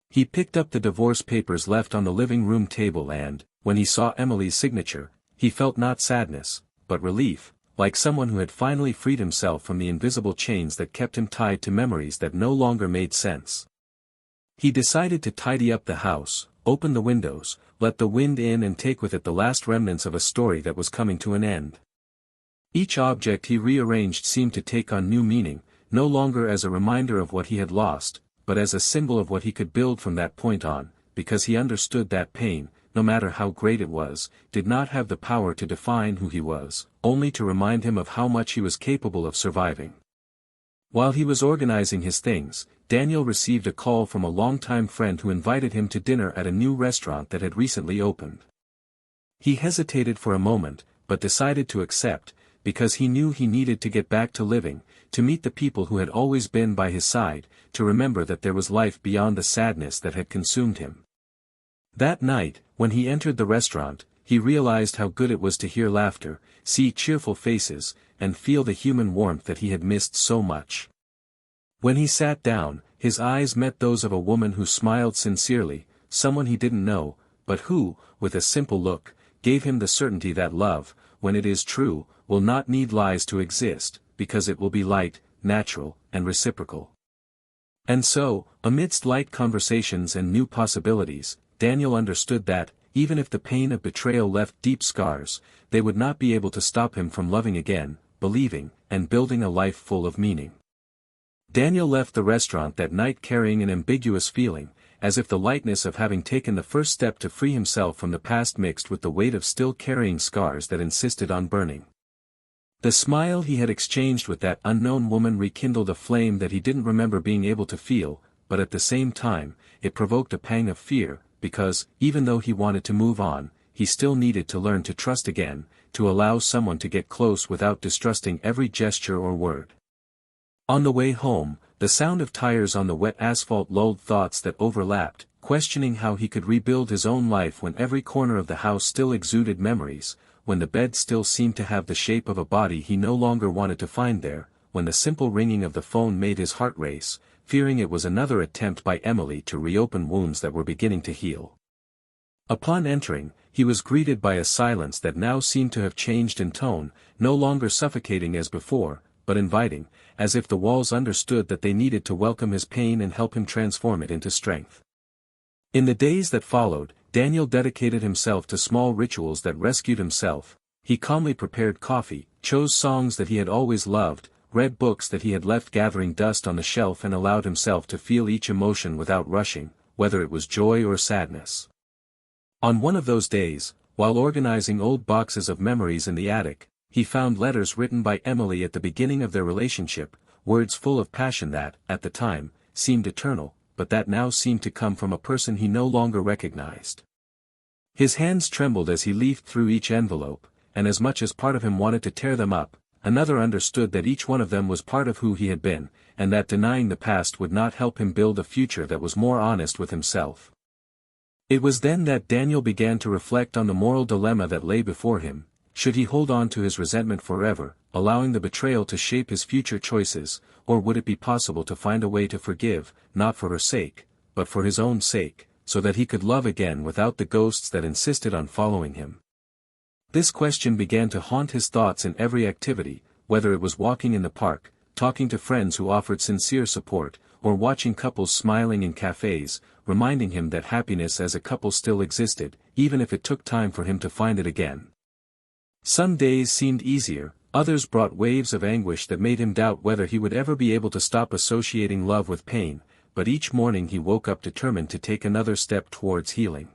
He picked up the divorce papers left on the living room table and, when he saw Emily's signature, he felt not sadness, but relief, like someone who had finally freed himself from the invisible chains that kept him tied to memories that no longer made sense. He decided to tidy up the house, open the windows, let the wind in and take with it the last remnants of a story that was coming to an end. Each object he rearranged seemed to take on new meaning, no longer as a reminder of what he had lost, but as a symbol of what he could build from that point on, because he understood that pain, no matter how great it was, did not have the power to define who he was, only to remind him of how much he was capable of surviving. While he was organizing his things, Daniel received a call from a longtime friend who invited him to dinner at a new restaurant that had recently opened. He hesitated for a moment, but decided to accept, because he knew he needed to get back to living, to meet the people who had always been by his side, to remember that there was life beyond the sadness that had consumed him. That night, when he entered the restaurant, he realized how good it was to hear laughter, see cheerful faces, and feel the human warmth that he had missed so much. When he sat down, his eyes met those of a woman who smiled sincerely, someone he didn't know, but who, with a simple look, gave him the certainty that love, when it is true, will not need lies to exist, because it will be light, natural, and reciprocal. And so, amidst light conversations and new possibilities, Daniel understood that, even if the pain of betrayal left deep scars, they would not be able to stop him from loving again, believing, and building a life full of meaning. Daniel left the restaurant that night carrying an ambiguous feeling, as if the lightness of having taken the first step to free himself from the past mixed with the weight of still carrying scars that insisted on burning. The smile he had exchanged with that unknown woman rekindled a flame that he didn't remember being able to feel, but at the same time, it provoked a pang of fear, because, even though he wanted to move on, he still needed to learn to trust again, to allow someone to get close without distrusting every gesture or word. On the way home, the sound of tires on the wet asphalt lulled thoughts that overlapped, questioning how he could rebuild his own life when every corner of the house still exuded memories, when the bed still seemed to have the shape of a body he no longer wanted to find there, when the simple ringing of the phone made his heart race, fearing it was another attempt by Emily to reopen wounds that were beginning to heal. Upon entering, he was greeted by a silence that now seemed to have changed in tone, no longer suffocating as before, but inviting, as if the walls understood that they needed to welcome his pain and help him transform it into strength. In the days that followed, Daniel dedicated himself to small rituals that rescued himself. He calmly prepared coffee, chose songs that he had always loved, read books that he had left gathering dust on the shelf, and allowed himself to feel each emotion without rushing, whether it was joy or sadness. On one of those days, while organizing old boxes of memories in the attic, he found letters written by Emily at the beginning of their relationship, words full of passion that, at the time, seemed eternal, but that now seemed to come from a person he no longer recognized. His hands trembled as he leafed through each envelope, and as much as part of him wanted to tear them up, another understood that each one of them was part of who he had been, and that denying the past would not help him build a future that was more honest with himself. It was then that Daniel began to reflect on the moral dilemma that lay before him. Should he hold on to his resentment forever, allowing the betrayal to shape his future choices, or would it be possible to find a way to forgive, not for her sake, but for his own sake, so that he could love again without the ghosts that insisted on following him? This question began to haunt his thoughts in every activity, whether it was walking in the park, talking to friends who offered sincere support, or watching couples smiling in cafes, reminding him that happiness as a couple still existed, even if it took time for him to find it again. Some days seemed easier, others brought waves of anguish that made him doubt whether he would ever be able to stop associating love with pain, but each morning he woke up determined to take another step towards healing.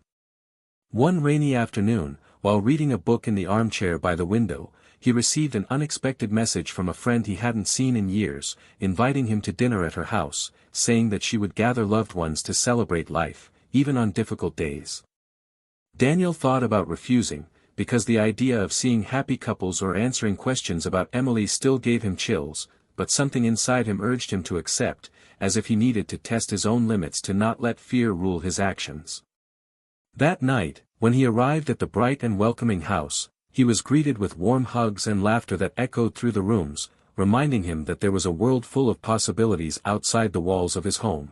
One rainy afternoon, while reading a book in the armchair by the window, he received an unexpected message from a friend he hadn't seen in years, inviting him to dinner at her house, saying that she would gather loved ones to celebrate life, even on difficult days. Daniel thought about refusing, because the idea of seeing happy couples or answering questions about Emily still gave him chills, but something inside him urged him to accept, as if he needed to test his own limits to not let fear rule his actions. That night, when he arrived at the bright and welcoming house, he was greeted with warm hugs and laughter that echoed through the rooms, reminding him that there was a world full of possibilities outside the walls of his home.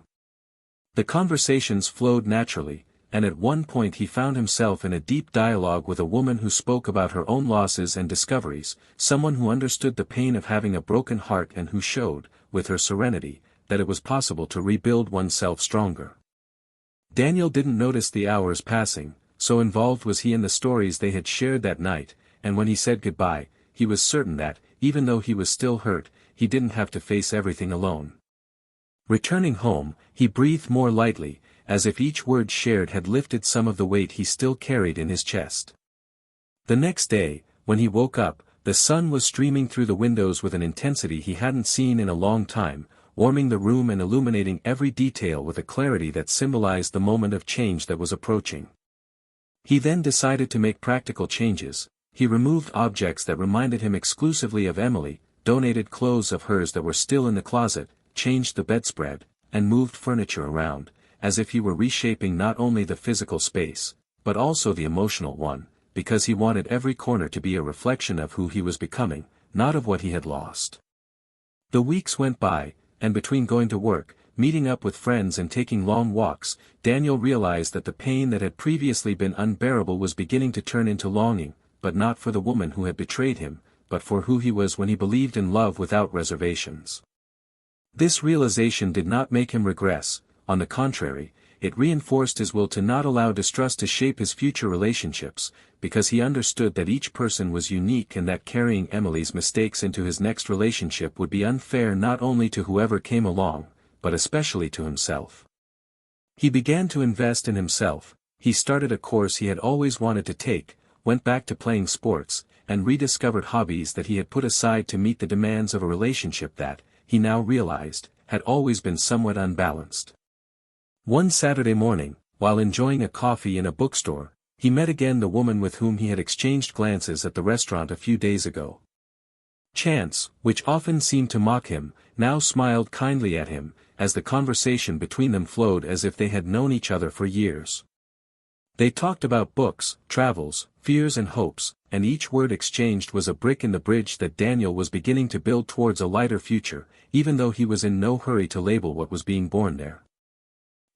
The conversations flowed naturally, and at one point he found himself in a deep dialogue with a woman who spoke about her own losses and discoveries, someone who understood the pain of having a broken heart and who showed, with her serenity, that it was possible to rebuild oneself stronger. Daniel didn't notice the hours passing, so involved was he in the stories they had shared that night, and when he said goodbye, he was certain that, even though he was still hurt, he didn't have to face everything alone. Returning home, he breathed more lightly, as if each word shared had lifted some of the weight he still carried in his chest. The next day, when he woke up, the sun was streaming through the windows with an intensity he hadn't seen in a long time, warming the room and illuminating every detail with a clarity that symbolized the moment of change that was approaching. He then decided to make practical changes. He removed objects that reminded him exclusively of Emily, donated clothes of hers that were still in the closet, changed the bedspread, and moved furniture around, as if he were reshaping not only the physical space, but also the emotional one, because he wanted every corner to be a reflection of who he was becoming, not of what he had lost. The weeks went by, and between going to work, meeting up with friends and taking long walks, Daniel realized that the pain that had previously been unbearable was beginning to turn into longing, but not for the woman who had betrayed him, but for who he was when he believed in love without reservations. This realization did not make him regress. On the contrary, it reinforced his will to not allow distrust to shape his future relationships, because he understood that each person was unique and that carrying Emily's mistakes into his next relationship would be unfair not only to whoever came along, but especially to himself. He began to invest in himself. He started a course he had always wanted to take, went back to playing sports, and rediscovered hobbies that he had put aside to meet the demands of a relationship that, he now realized, had always been somewhat unbalanced. One Saturday morning, while enjoying a coffee in a bookstore, he met again the woman with whom he had exchanged glances at the restaurant a few days ago. Chance, which often seemed to mock him, now smiled kindly at him, as the conversation between them flowed as if they had known each other for years. They talked about books, travels, fears and hopes, and each word exchanged was a brick in the bridge that Daniel was beginning to build towards a lighter future, even though he was in no hurry to label what was being born there.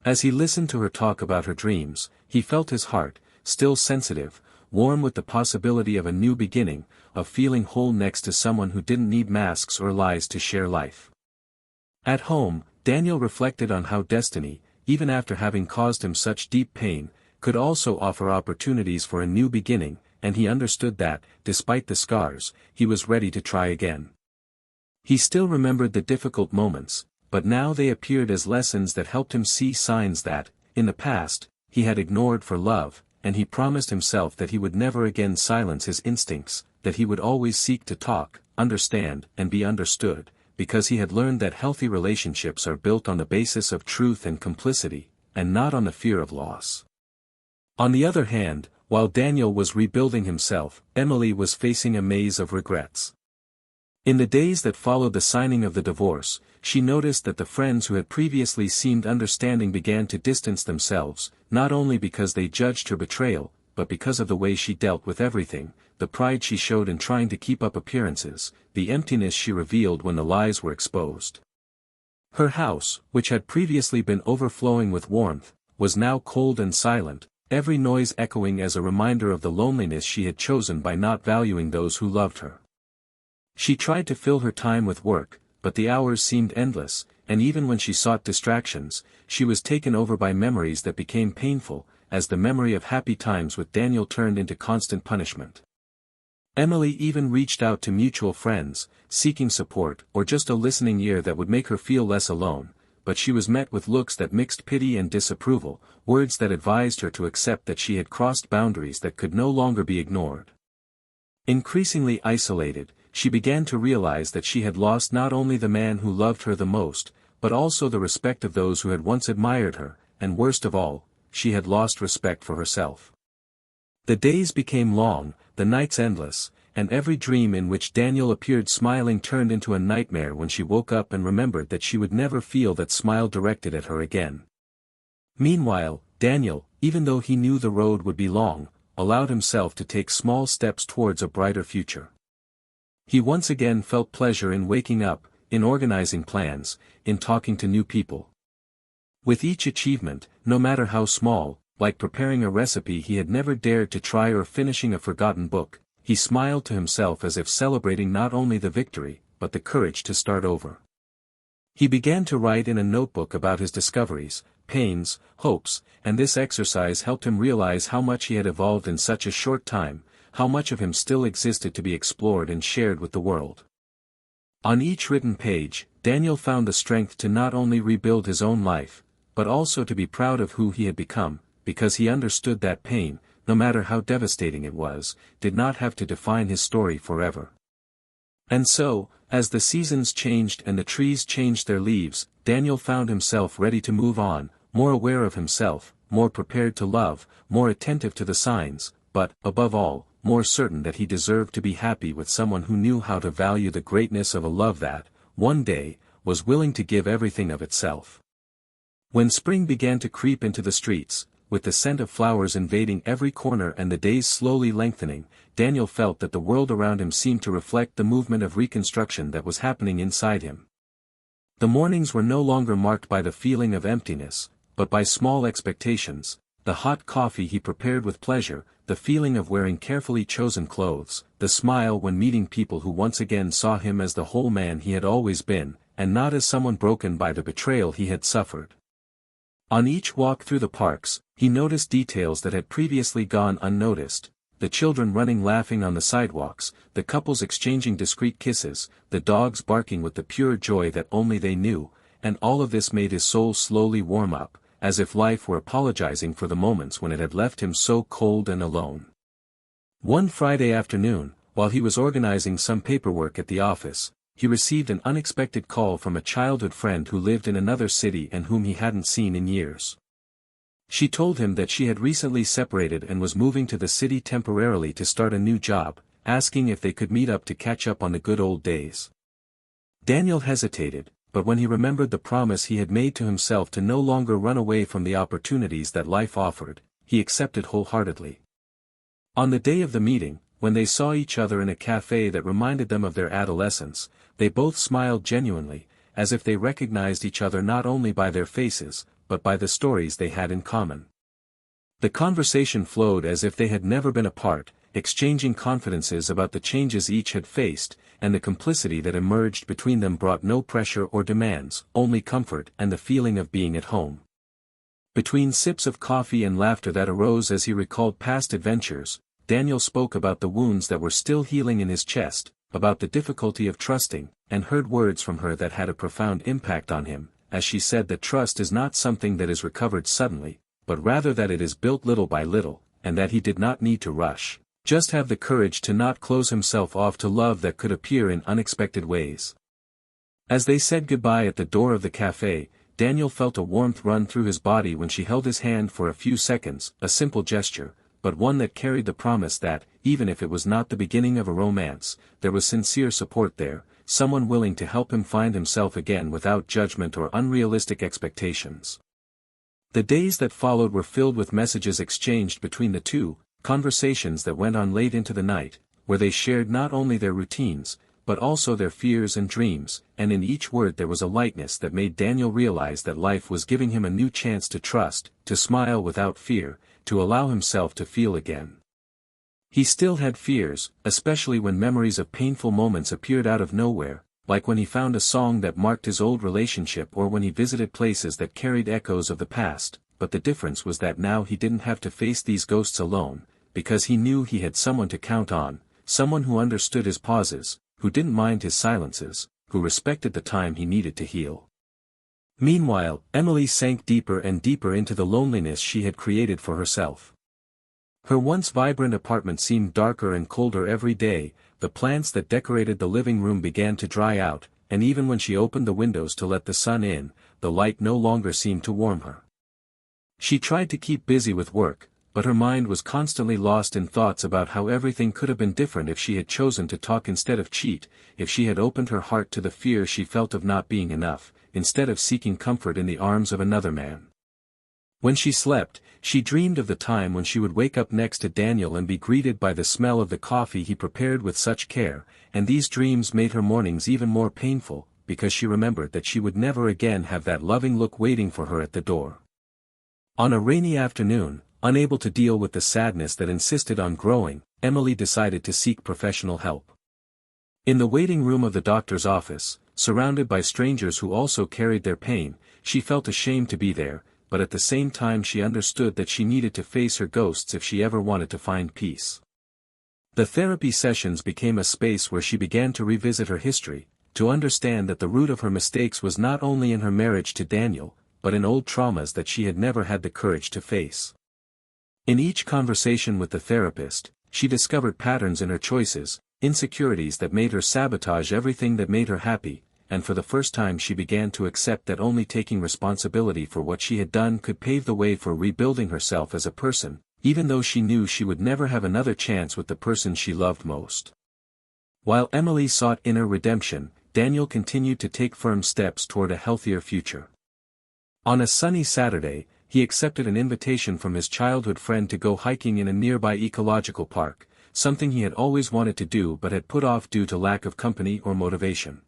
As he listened to her talk about her dreams, he felt his heart, still sensitive, warm with the possibility of a new beginning, of feeling whole next to someone who didn't need masks or lies to share life. At home, Daniel reflected on how destiny, even after having caused him such deep pain, could also offer opportunities for a new beginning, and he understood that, despite the scars, he was ready to try again. He still remembered the difficult moments, but now they appeared as lessons that helped him see signs that, in the past, he had ignored for love, and he promised himself that he would never again silence his instincts, that he would always seek to talk, understand, and be understood, because he had learned that healthy relationships are built on the basis of truth and complicity, and not on the fear of loss. On the other hand, while Daniel was rebuilding himself, Emily was facing a maze of regrets. In the days that followed the signing of the divorce, she noticed that the friends who had previously seemed understanding began to distance themselves, not only because they judged her betrayal, but because of the way she dealt with everything, the pride she showed in trying to keep up appearances, the emptiness she revealed when the lies were exposed. Her house, which had previously been overflowing with warmth, was now cold and silent, every noise echoing as a reminder of the loneliness she had chosen by not valuing those who loved her. She tried to fill her time with work, but the hours seemed endless, and even when she sought distractions, she was taken over by memories that became painful, as the memory of happy times with Daniel turned into constant punishment. Emily even reached out to mutual friends, seeking support or just a listening ear that would make her feel less alone, but she was met with looks that mixed pity and disapproval, words that advised her to accept that she had crossed boundaries that could no longer be ignored. Increasingly isolated, she began to realize that she had lost not only the man who loved her the most, but also the respect of those who had once admired her, and worst of all, she had lost respect for herself. The days became long, the nights endless, and every dream in which Daniel appeared smiling turned into a nightmare when she woke up and remembered that she would never feel that smile directed at her again. Meanwhile, Daniel, even though he knew the road would be long, allowed himself to take small steps towards a brighter future. He once again felt pleasure in waking up, in organizing plans, in talking to new people. With each achievement, no matter how small, like preparing a recipe he had never dared to try or finishing a forgotten book, he smiled to himself as if celebrating not only the victory, but the courage to start over. He began to write in a notebook about his discoveries, pains, hopes, and this exercise helped him realize how much he had evolved in such a short time, how much of him still existed to be explored and shared with the world. On each written page, Daniel found the strength to not only rebuild his own life, but also to be proud of who he had become, because he understood that pain, no matter how devastating it was, did not have to define his story forever. And so, as the seasons changed and the trees changed their leaves, Daniel found himself ready to move on, more aware of himself, more prepared to love, more attentive to the signs, but, above all, more certain that he deserved to be happy with someone who knew how to value the greatness of a love that, one day, was willing to give everything of itself. When spring began to creep into the streets, with the scent of flowers invading every corner and the days slowly lengthening, Daniel felt that the world around him seemed to reflect the movement of reconstruction that was happening inside him. The mornings were no longer marked by the feeling of emptiness, but by small expectations, the hot coffee he prepared with pleasure, the feeling of wearing carefully chosen clothes, the smile when meeting people who once again saw him as the whole man he had always been, and not as someone broken by the betrayal he had suffered. On each walk through the parks, he noticed details that had previously gone unnoticed, the children running laughing on the sidewalks, the couples exchanging discreet kisses, the dogs barking with the pure joy that only they knew, and all of this made his soul slowly warm up, as if life were apologizing for the moments when it had left him so cold and alone. One Friday afternoon, while he was organizing some paperwork at the office, he received an unexpected call from a childhood friend who lived in another city and whom he hadn't seen in years. She told him that she had recently separated and was moving to the city temporarily to start a new job, asking if they could meet up to catch up on the good old days. Daniel hesitated, but when he remembered the promise he had made to himself to no longer run away from the opportunities that life offered, he accepted wholeheartedly. On the day of the meeting, when they saw each other in a cafe that reminded them of their adolescence, they both smiled genuinely, as if they recognized each other not only by their faces, but by the stories they had in common. The conversation flowed as if they had never been apart, exchanging confidences about the changes each had faced, and the complicity that emerged between them brought no pressure or demands, only comfort and the feeling of being at home. Between sips of coffee and laughter that arose as he recalled past adventures, Daniel spoke about the wounds that were still healing in his chest, about the difficulty of trusting, and heard words from her that had a profound impact on him, as she said that trust is not something that is recovered suddenly, but rather that it is built little by little, and that he did not need to rush, just have the courage to not close himself off to love that could appear in unexpected ways. As they said goodbye at the door of the cafe, Daniel felt a warmth run through his body when she held his hand for a few seconds, a simple gesture, but one that carried the promise that, even if it was not the beginning of a romance, there was sincere support there, someone willing to help him find himself again without judgment or unrealistic expectations. The days that followed were filled with messages exchanged between the two, conversations that went on late into the night, where they shared not only their routines, but also their fears and dreams, and in each word there was a lightness that made Daniel realize that life was giving him a new chance to trust, to smile without fear, to allow himself to feel again. He still had fears, especially when memories of painful moments appeared out of nowhere, like when he found a song that marked his old relationship or when he visited places that carried echoes of the past, but the difference was that now he didn't have to face these ghosts alone, because he knew he had someone to count on, someone who understood his pauses, who didn't mind his silences, who respected the time he needed to heal. Meanwhile, Emily sank deeper and deeper into the loneliness she had created for herself. Her once vibrant apartment seemed darker and colder every day, the plants that decorated the living room began to dry out, and even when she opened the windows to let the sun in, the light no longer seemed to warm her. She tried to keep busy with work, but her mind was constantly lost in thoughts about how everything could have been different if she had chosen to talk instead of cheat, if she had opened her heart to the fear she felt of not being enough, instead of seeking comfort in the arms of another man. When she slept, she dreamed of the time when she would wake up next to Daniel and be greeted by the smell of the coffee he prepared with such care, and these dreams made her mornings even more painful, because she remembered that she would never again have that loving look waiting for her at the door. On a rainy afternoon, unable to deal with the sadness that insisted on growing, Emily decided to seek professional help. In the waiting room of the doctor's office, surrounded by strangers who also carried their pain, she felt ashamed to be there, but at the same time she understood that she needed to face her ghosts if she ever wanted to find peace. The therapy sessions became a space where she began to revisit her history, to understand that the root of her mistakes was not only in her marriage to Daniel, but in old traumas that she had never had the courage to face. In each conversation with the therapist, she discovered patterns in her choices, insecurities that made her sabotage everything that made her happy, and for the first time she began to accept that only taking responsibility for what she had done could pave the way for rebuilding herself as a person, even though she knew she would never have another chance with the person she loved most. While Emily sought inner redemption, Daniel continued to take firm steps toward a healthier future. On a sunny Saturday, he accepted an invitation from his childhood friend to go hiking in a nearby ecological park, something he had always wanted to do but had put off due to lack of company or motivation.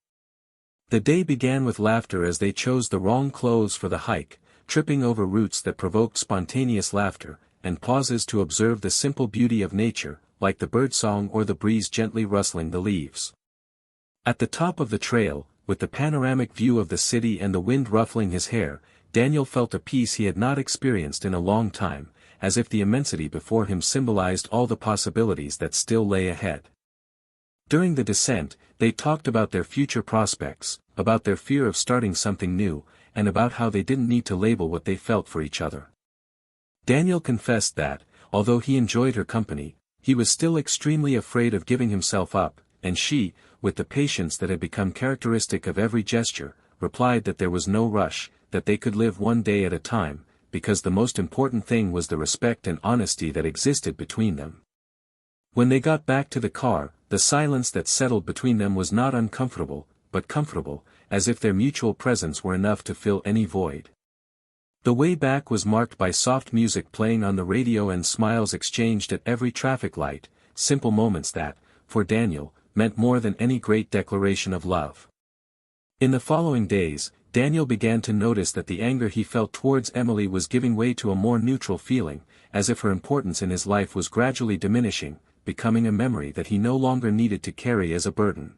The day began with laughter as they chose the wrong clothes for the hike, tripping over roots that provoked spontaneous laughter, and pauses to observe the simple beauty of nature, like the birdsong or the breeze gently rustling the leaves. At the top of the trail, with the panoramic view of the city and the wind ruffling his hair, Daniel felt a peace he had not experienced in a long time, as if the immensity before him symbolized all the possibilities that still lay ahead. During the descent, they talked about their future prospects, about their fear of starting something new, and about how they didn't need to label what they felt for each other. Daniel confessed that, although he enjoyed her company, he was still extremely afraid of giving himself up, and she, with the patience that had become characteristic of every gesture, replied that there was no rush, that they could live one day at a time, because the most important thing was the respect and honesty that existed between them. When they got back to the car, the silence that settled between them was not uncomfortable, but comfortable, as if their mutual presence were enough to fill any void. The way back was marked by soft music playing on the radio and smiles exchanged at every traffic light, simple moments that, for Daniel, meant more than any great declaration of love. In the following days, Daniel began to notice that the anger he felt towards Emily was giving way to a more neutral feeling, as if her importance in his life was gradually diminishing, becoming a memory that he no longer needed to carry as a burden.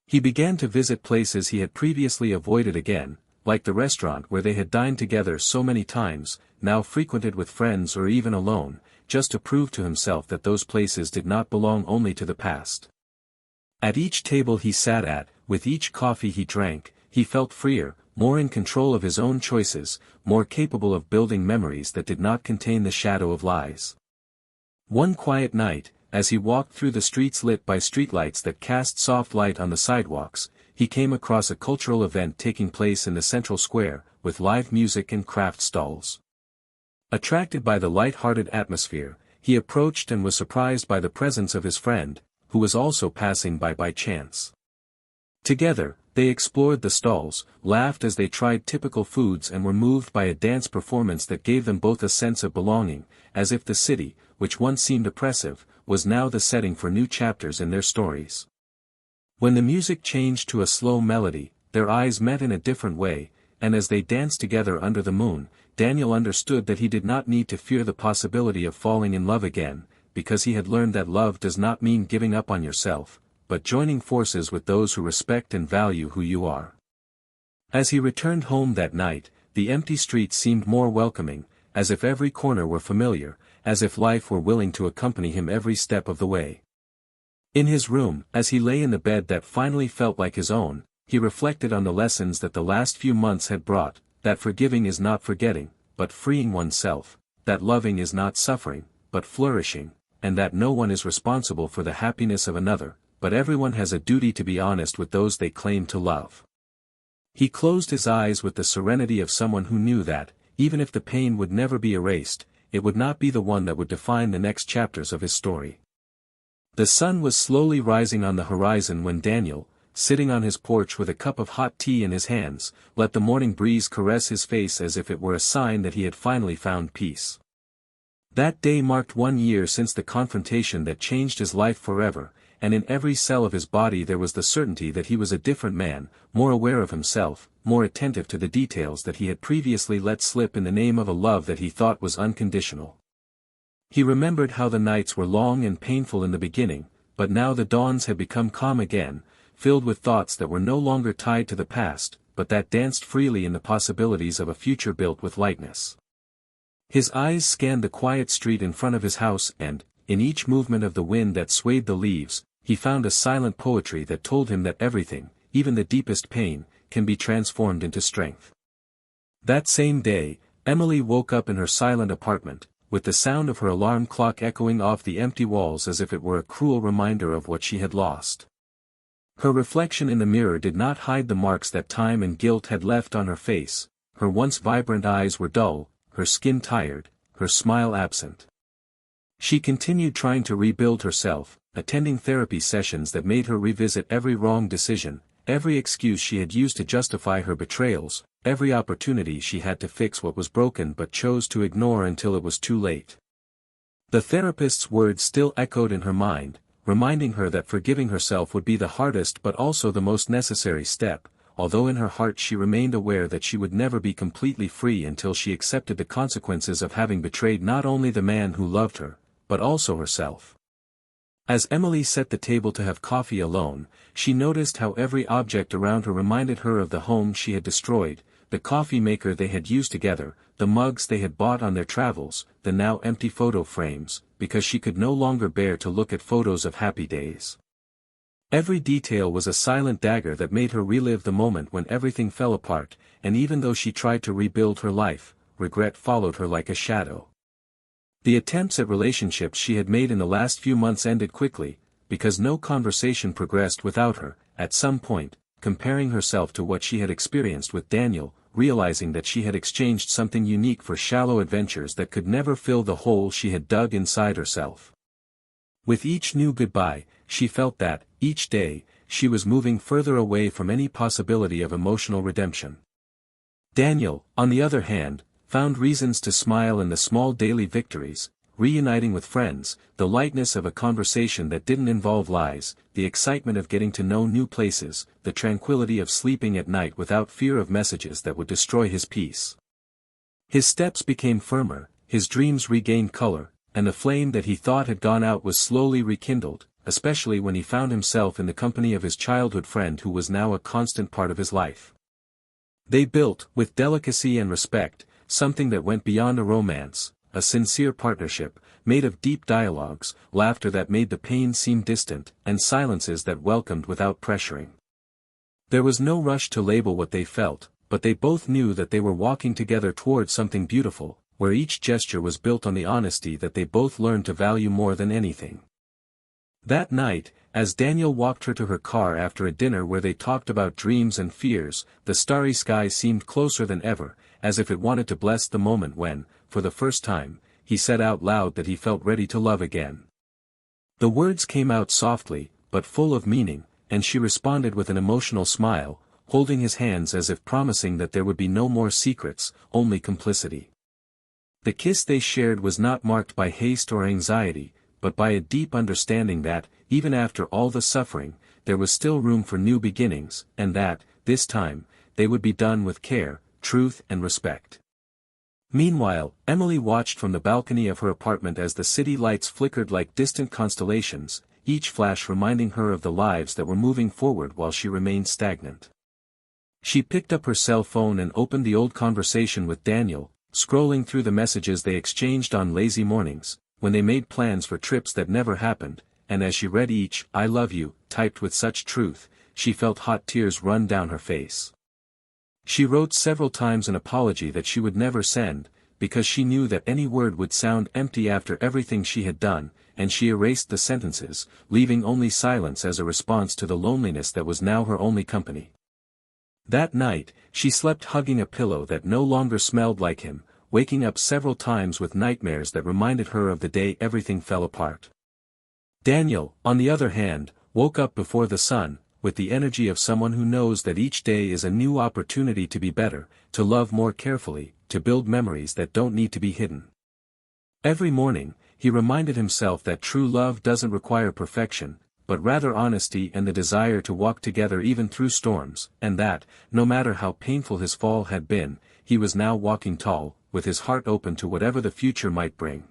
He began to visit places he had previously avoided again, like the restaurant where they had dined together so many times, now frequented with friends or even alone, just to prove to himself that those places did not belong only to the past. At each table he sat at, with each coffee he drank, he felt freer, more in control of his own choices, more capable of building memories that did not contain the shadow of lies. One quiet night, as he walked through the streets lit by streetlights that cast soft light on the sidewalks, he came across a cultural event taking place in the central square, with live music and craft stalls. Attracted by the light-hearted atmosphere, he approached and was surprised by the presence of his friend, who was also passing by chance. Together, they explored the stalls, laughed as they tried typical foods and were moved by a dance performance that gave them both a sense of belonging, as if the city, which once seemed oppressive, was now the setting for new chapters in their stories. When the music changed to a slow melody, their eyes met in a different way, and as they danced together under the moon, Daniel understood that he did not need to fear the possibility of falling in love again, because he had learned that love does not mean giving up on yourself, but joining forces with those who respect and value who you are. As he returned home that night, the empty streets seemed more welcoming, as if every corner were familiar, as if life were willing to accompany him every step of the way. In his room, as he lay in the bed that finally felt like his own, he reflected on the lessons that the last few months had brought, that forgiving is not forgetting, but freeing oneself, that loving is not suffering, but flourishing, and that no one is responsible for the happiness of another, but everyone has a duty to be honest with those they claim to love. He closed his eyes with the serenity of someone who knew that, even if the pain would never be erased, it would not be the one that would define the next chapters of his story. The sun was slowly rising on the horizon when Daniel, sitting on his porch with a cup of hot tea in his hands, let the morning breeze caress his face as if it were a sign that he had finally found peace. That day marked 1 year since the confrontation that changed his life forever, and in every cell of his body there was the certainty that he was a different man, more aware of himself, more attentive to the details that he had previously let slip in the name of a love that he thought was unconditional. He remembered how the nights were long and painful in the beginning, but now the dawns had become calm again, filled with thoughts that were no longer tied to the past, but that danced freely in the possibilities of a future built with lightness. His eyes scanned the quiet street in front of his house and, in each movement of the wind that swayed the leaves, he found a silent poetry that told him that everything, even the deepest pain, can be transformed into strength. That same day, Emily woke up in her silent apartment, with the sound of her alarm clock echoing off the empty walls as if it were a cruel reminder of what she had lost. Her reflection in the mirror did not hide the marks that time and guilt had left on her face. Her once vibrant eyes were dull, her skin tired, her smile absent. She continued trying to rebuild herself, attending therapy sessions that made her revisit every wrong decision, every excuse she had used to justify her betrayals, every opportunity she had to fix what was broken but chose to ignore until it was too late. The therapist's words still echoed in her mind, reminding her that forgiving herself would be the hardest but also the most necessary step, although in her heart she remained aware that she would never be completely free until she accepted the consequences of having betrayed not only the man who loved her, but also herself. As Emily set the table to have coffee alone, she noticed how every object around her reminded her of the home she had destroyed, the coffee maker they had used together, the mugs they had bought on their travels, the now empty photo frames, because she could no longer bear to look at photos of happy days. Every detail was a silent dagger that made her relive the moment when everything fell apart, and even though she tried to rebuild her life, regret followed her like a shadow. The attempts at relationships she had made in the last few months ended quickly, because no conversation progressed without her, at some point, comparing herself to what she had experienced with Daniel, realizing that she had exchanged something unique for shallow adventures that could never fill the hole she had dug inside herself. With each new goodbye, she felt that, each day, she was moving further away from any possibility of emotional redemption. Daniel, on the other hand, found reasons to smile in the small daily victories, reuniting with friends, the lightness of a conversation that didn't involve lies, the excitement of getting to know new places, the tranquility of sleeping at night without fear of messages that would destroy his peace. His steps became firmer, his dreams regained color, and the flame that he thought had gone out was slowly rekindled, especially when he found himself in the company of his childhood friend who was now a constant part of his life. They built, with delicacy and respect, something that went beyond a romance, a sincere partnership, made of deep dialogues, laughter that made the pain seem distant, and silences that welcomed without pressuring. There was no rush to label what they felt, but they both knew that they were walking together towards something beautiful, where each gesture was built on the honesty that they both learned to value more than anything. That night, as Daniel walked her to her car after a dinner where they talked about dreams and fears, the starry sky seemed closer than ever, as if it wanted to bless the moment when, for the first time, he said out loud that he felt ready to love again. The words came out softly, but full of meaning, and she responded with an emotional smile, holding his hands as if promising that there would be no more secrets, only complicity. The kiss they shared was not marked by haste or anxiety, but by a deep understanding that, even after all the suffering, there was still room for new beginnings, and that, this time, they would be done with care, truth and respect. Meanwhile, Emily watched from the balcony of her apartment as the city lights flickered like distant constellations, each flash reminding her of the lives that were moving forward while she remained stagnant. She picked up her cell phone and opened the old conversation with Daniel, scrolling through the messages they exchanged on lazy mornings, when they made plans for trips that never happened, and as she read each "I love you," typed with such truth, she felt hot tears run down her face. She wrote several times an apology that she would never send, because she knew that any word would sound empty after everything she had done, and she erased the sentences, leaving only silence as a response to the loneliness that was now her only company. That night, she slept hugging a pillow that no longer smelled like him, waking up several times with nightmares that reminded her of the day everything fell apart. Daniel, on the other hand, woke up before the sun, with the energy of someone who knows that each day is a new opportunity to be better, to love more carefully, to build memories that don't need to be hidden. Every morning, he reminded himself that true love doesn't require perfection, but rather honesty and the desire to walk together even through storms, and that, no matter how painful his fall had been, he was now walking tall, with his heart open to whatever the future might bring.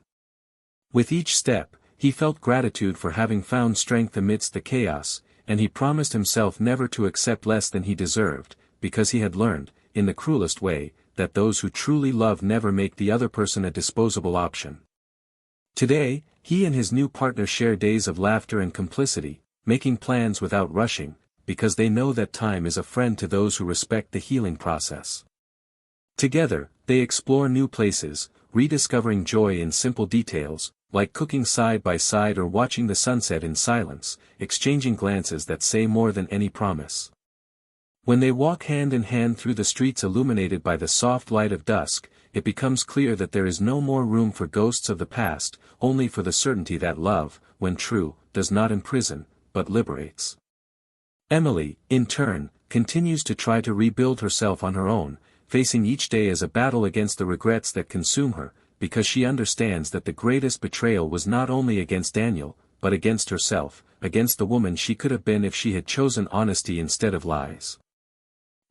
With each step, he felt gratitude for having found strength amidst the chaos, and he promised himself never to accept less than he deserved, because he had learned, in the cruelest way, that those who truly love never make the other person a disposable option. Today, he and his new partner share days of laughter and complicity, making plans without rushing, because they know that time is a friend to those who respect the healing process. Together, they explore new places, rediscovering joy in simple details, like cooking side by side or watching the sunset in silence, exchanging glances that say more than any promise. When they walk hand in hand through the streets illuminated by the soft light of dusk, it becomes clear that there is no more room for ghosts of the past, only for the certainty that love, when true, does not imprison, but liberates. Emily, in turn, continues to try to rebuild herself on her own, facing each day as a battle against the regrets that consume her, because she understands that the greatest betrayal was not only against Daniel, but against herself, against the woman she could have been if she had chosen honesty instead of lies.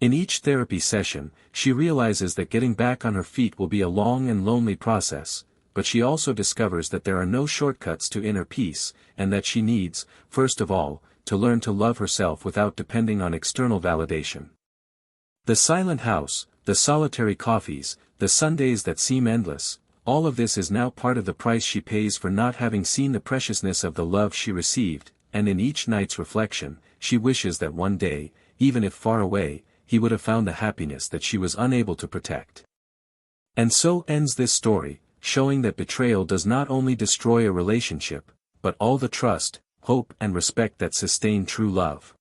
In each therapy session, she realizes that getting back on her feet will be a long and lonely process, but she also discovers that there are no shortcuts to inner peace, and that she needs, first of all, to learn to love herself without depending on external validation. The silent house, the solitary coffees, the Sundays that seem endless, all of this is now part of the price she pays for not having seen the preciousness of the love she received, and in each night's reflection, she wishes that one day, even if far away, he would have found the happiness that she was unable to protect. And so ends this story, showing that betrayal does not only destroy a relationship, but all the trust, hope and respect that sustain true love.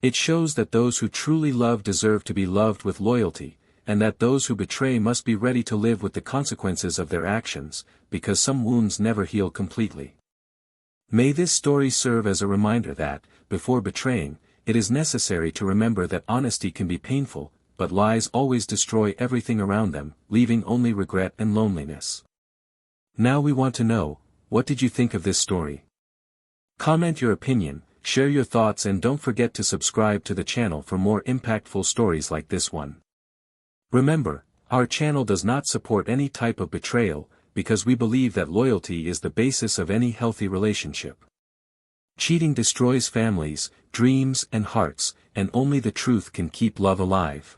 It shows that those who truly love deserve to be loved with loyalty, and that those who betray must be ready to live with the consequences of their actions, because some wounds never heal completely. May this story serve as a reminder that, before betraying, it is necessary to remember that honesty can be painful, but lies always destroy everything around them, leaving only regret and loneliness. Now we want to know, what did you think of this story? Comment your opinion, share your thoughts, and don't forget to subscribe to the channel for more impactful stories like this one. Remember, our channel does not support any type of betrayal, because we believe that loyalty is the basis of any healthy relationship. Cheating destroys families, dreams, and hearts, and only the truth can keep love alive.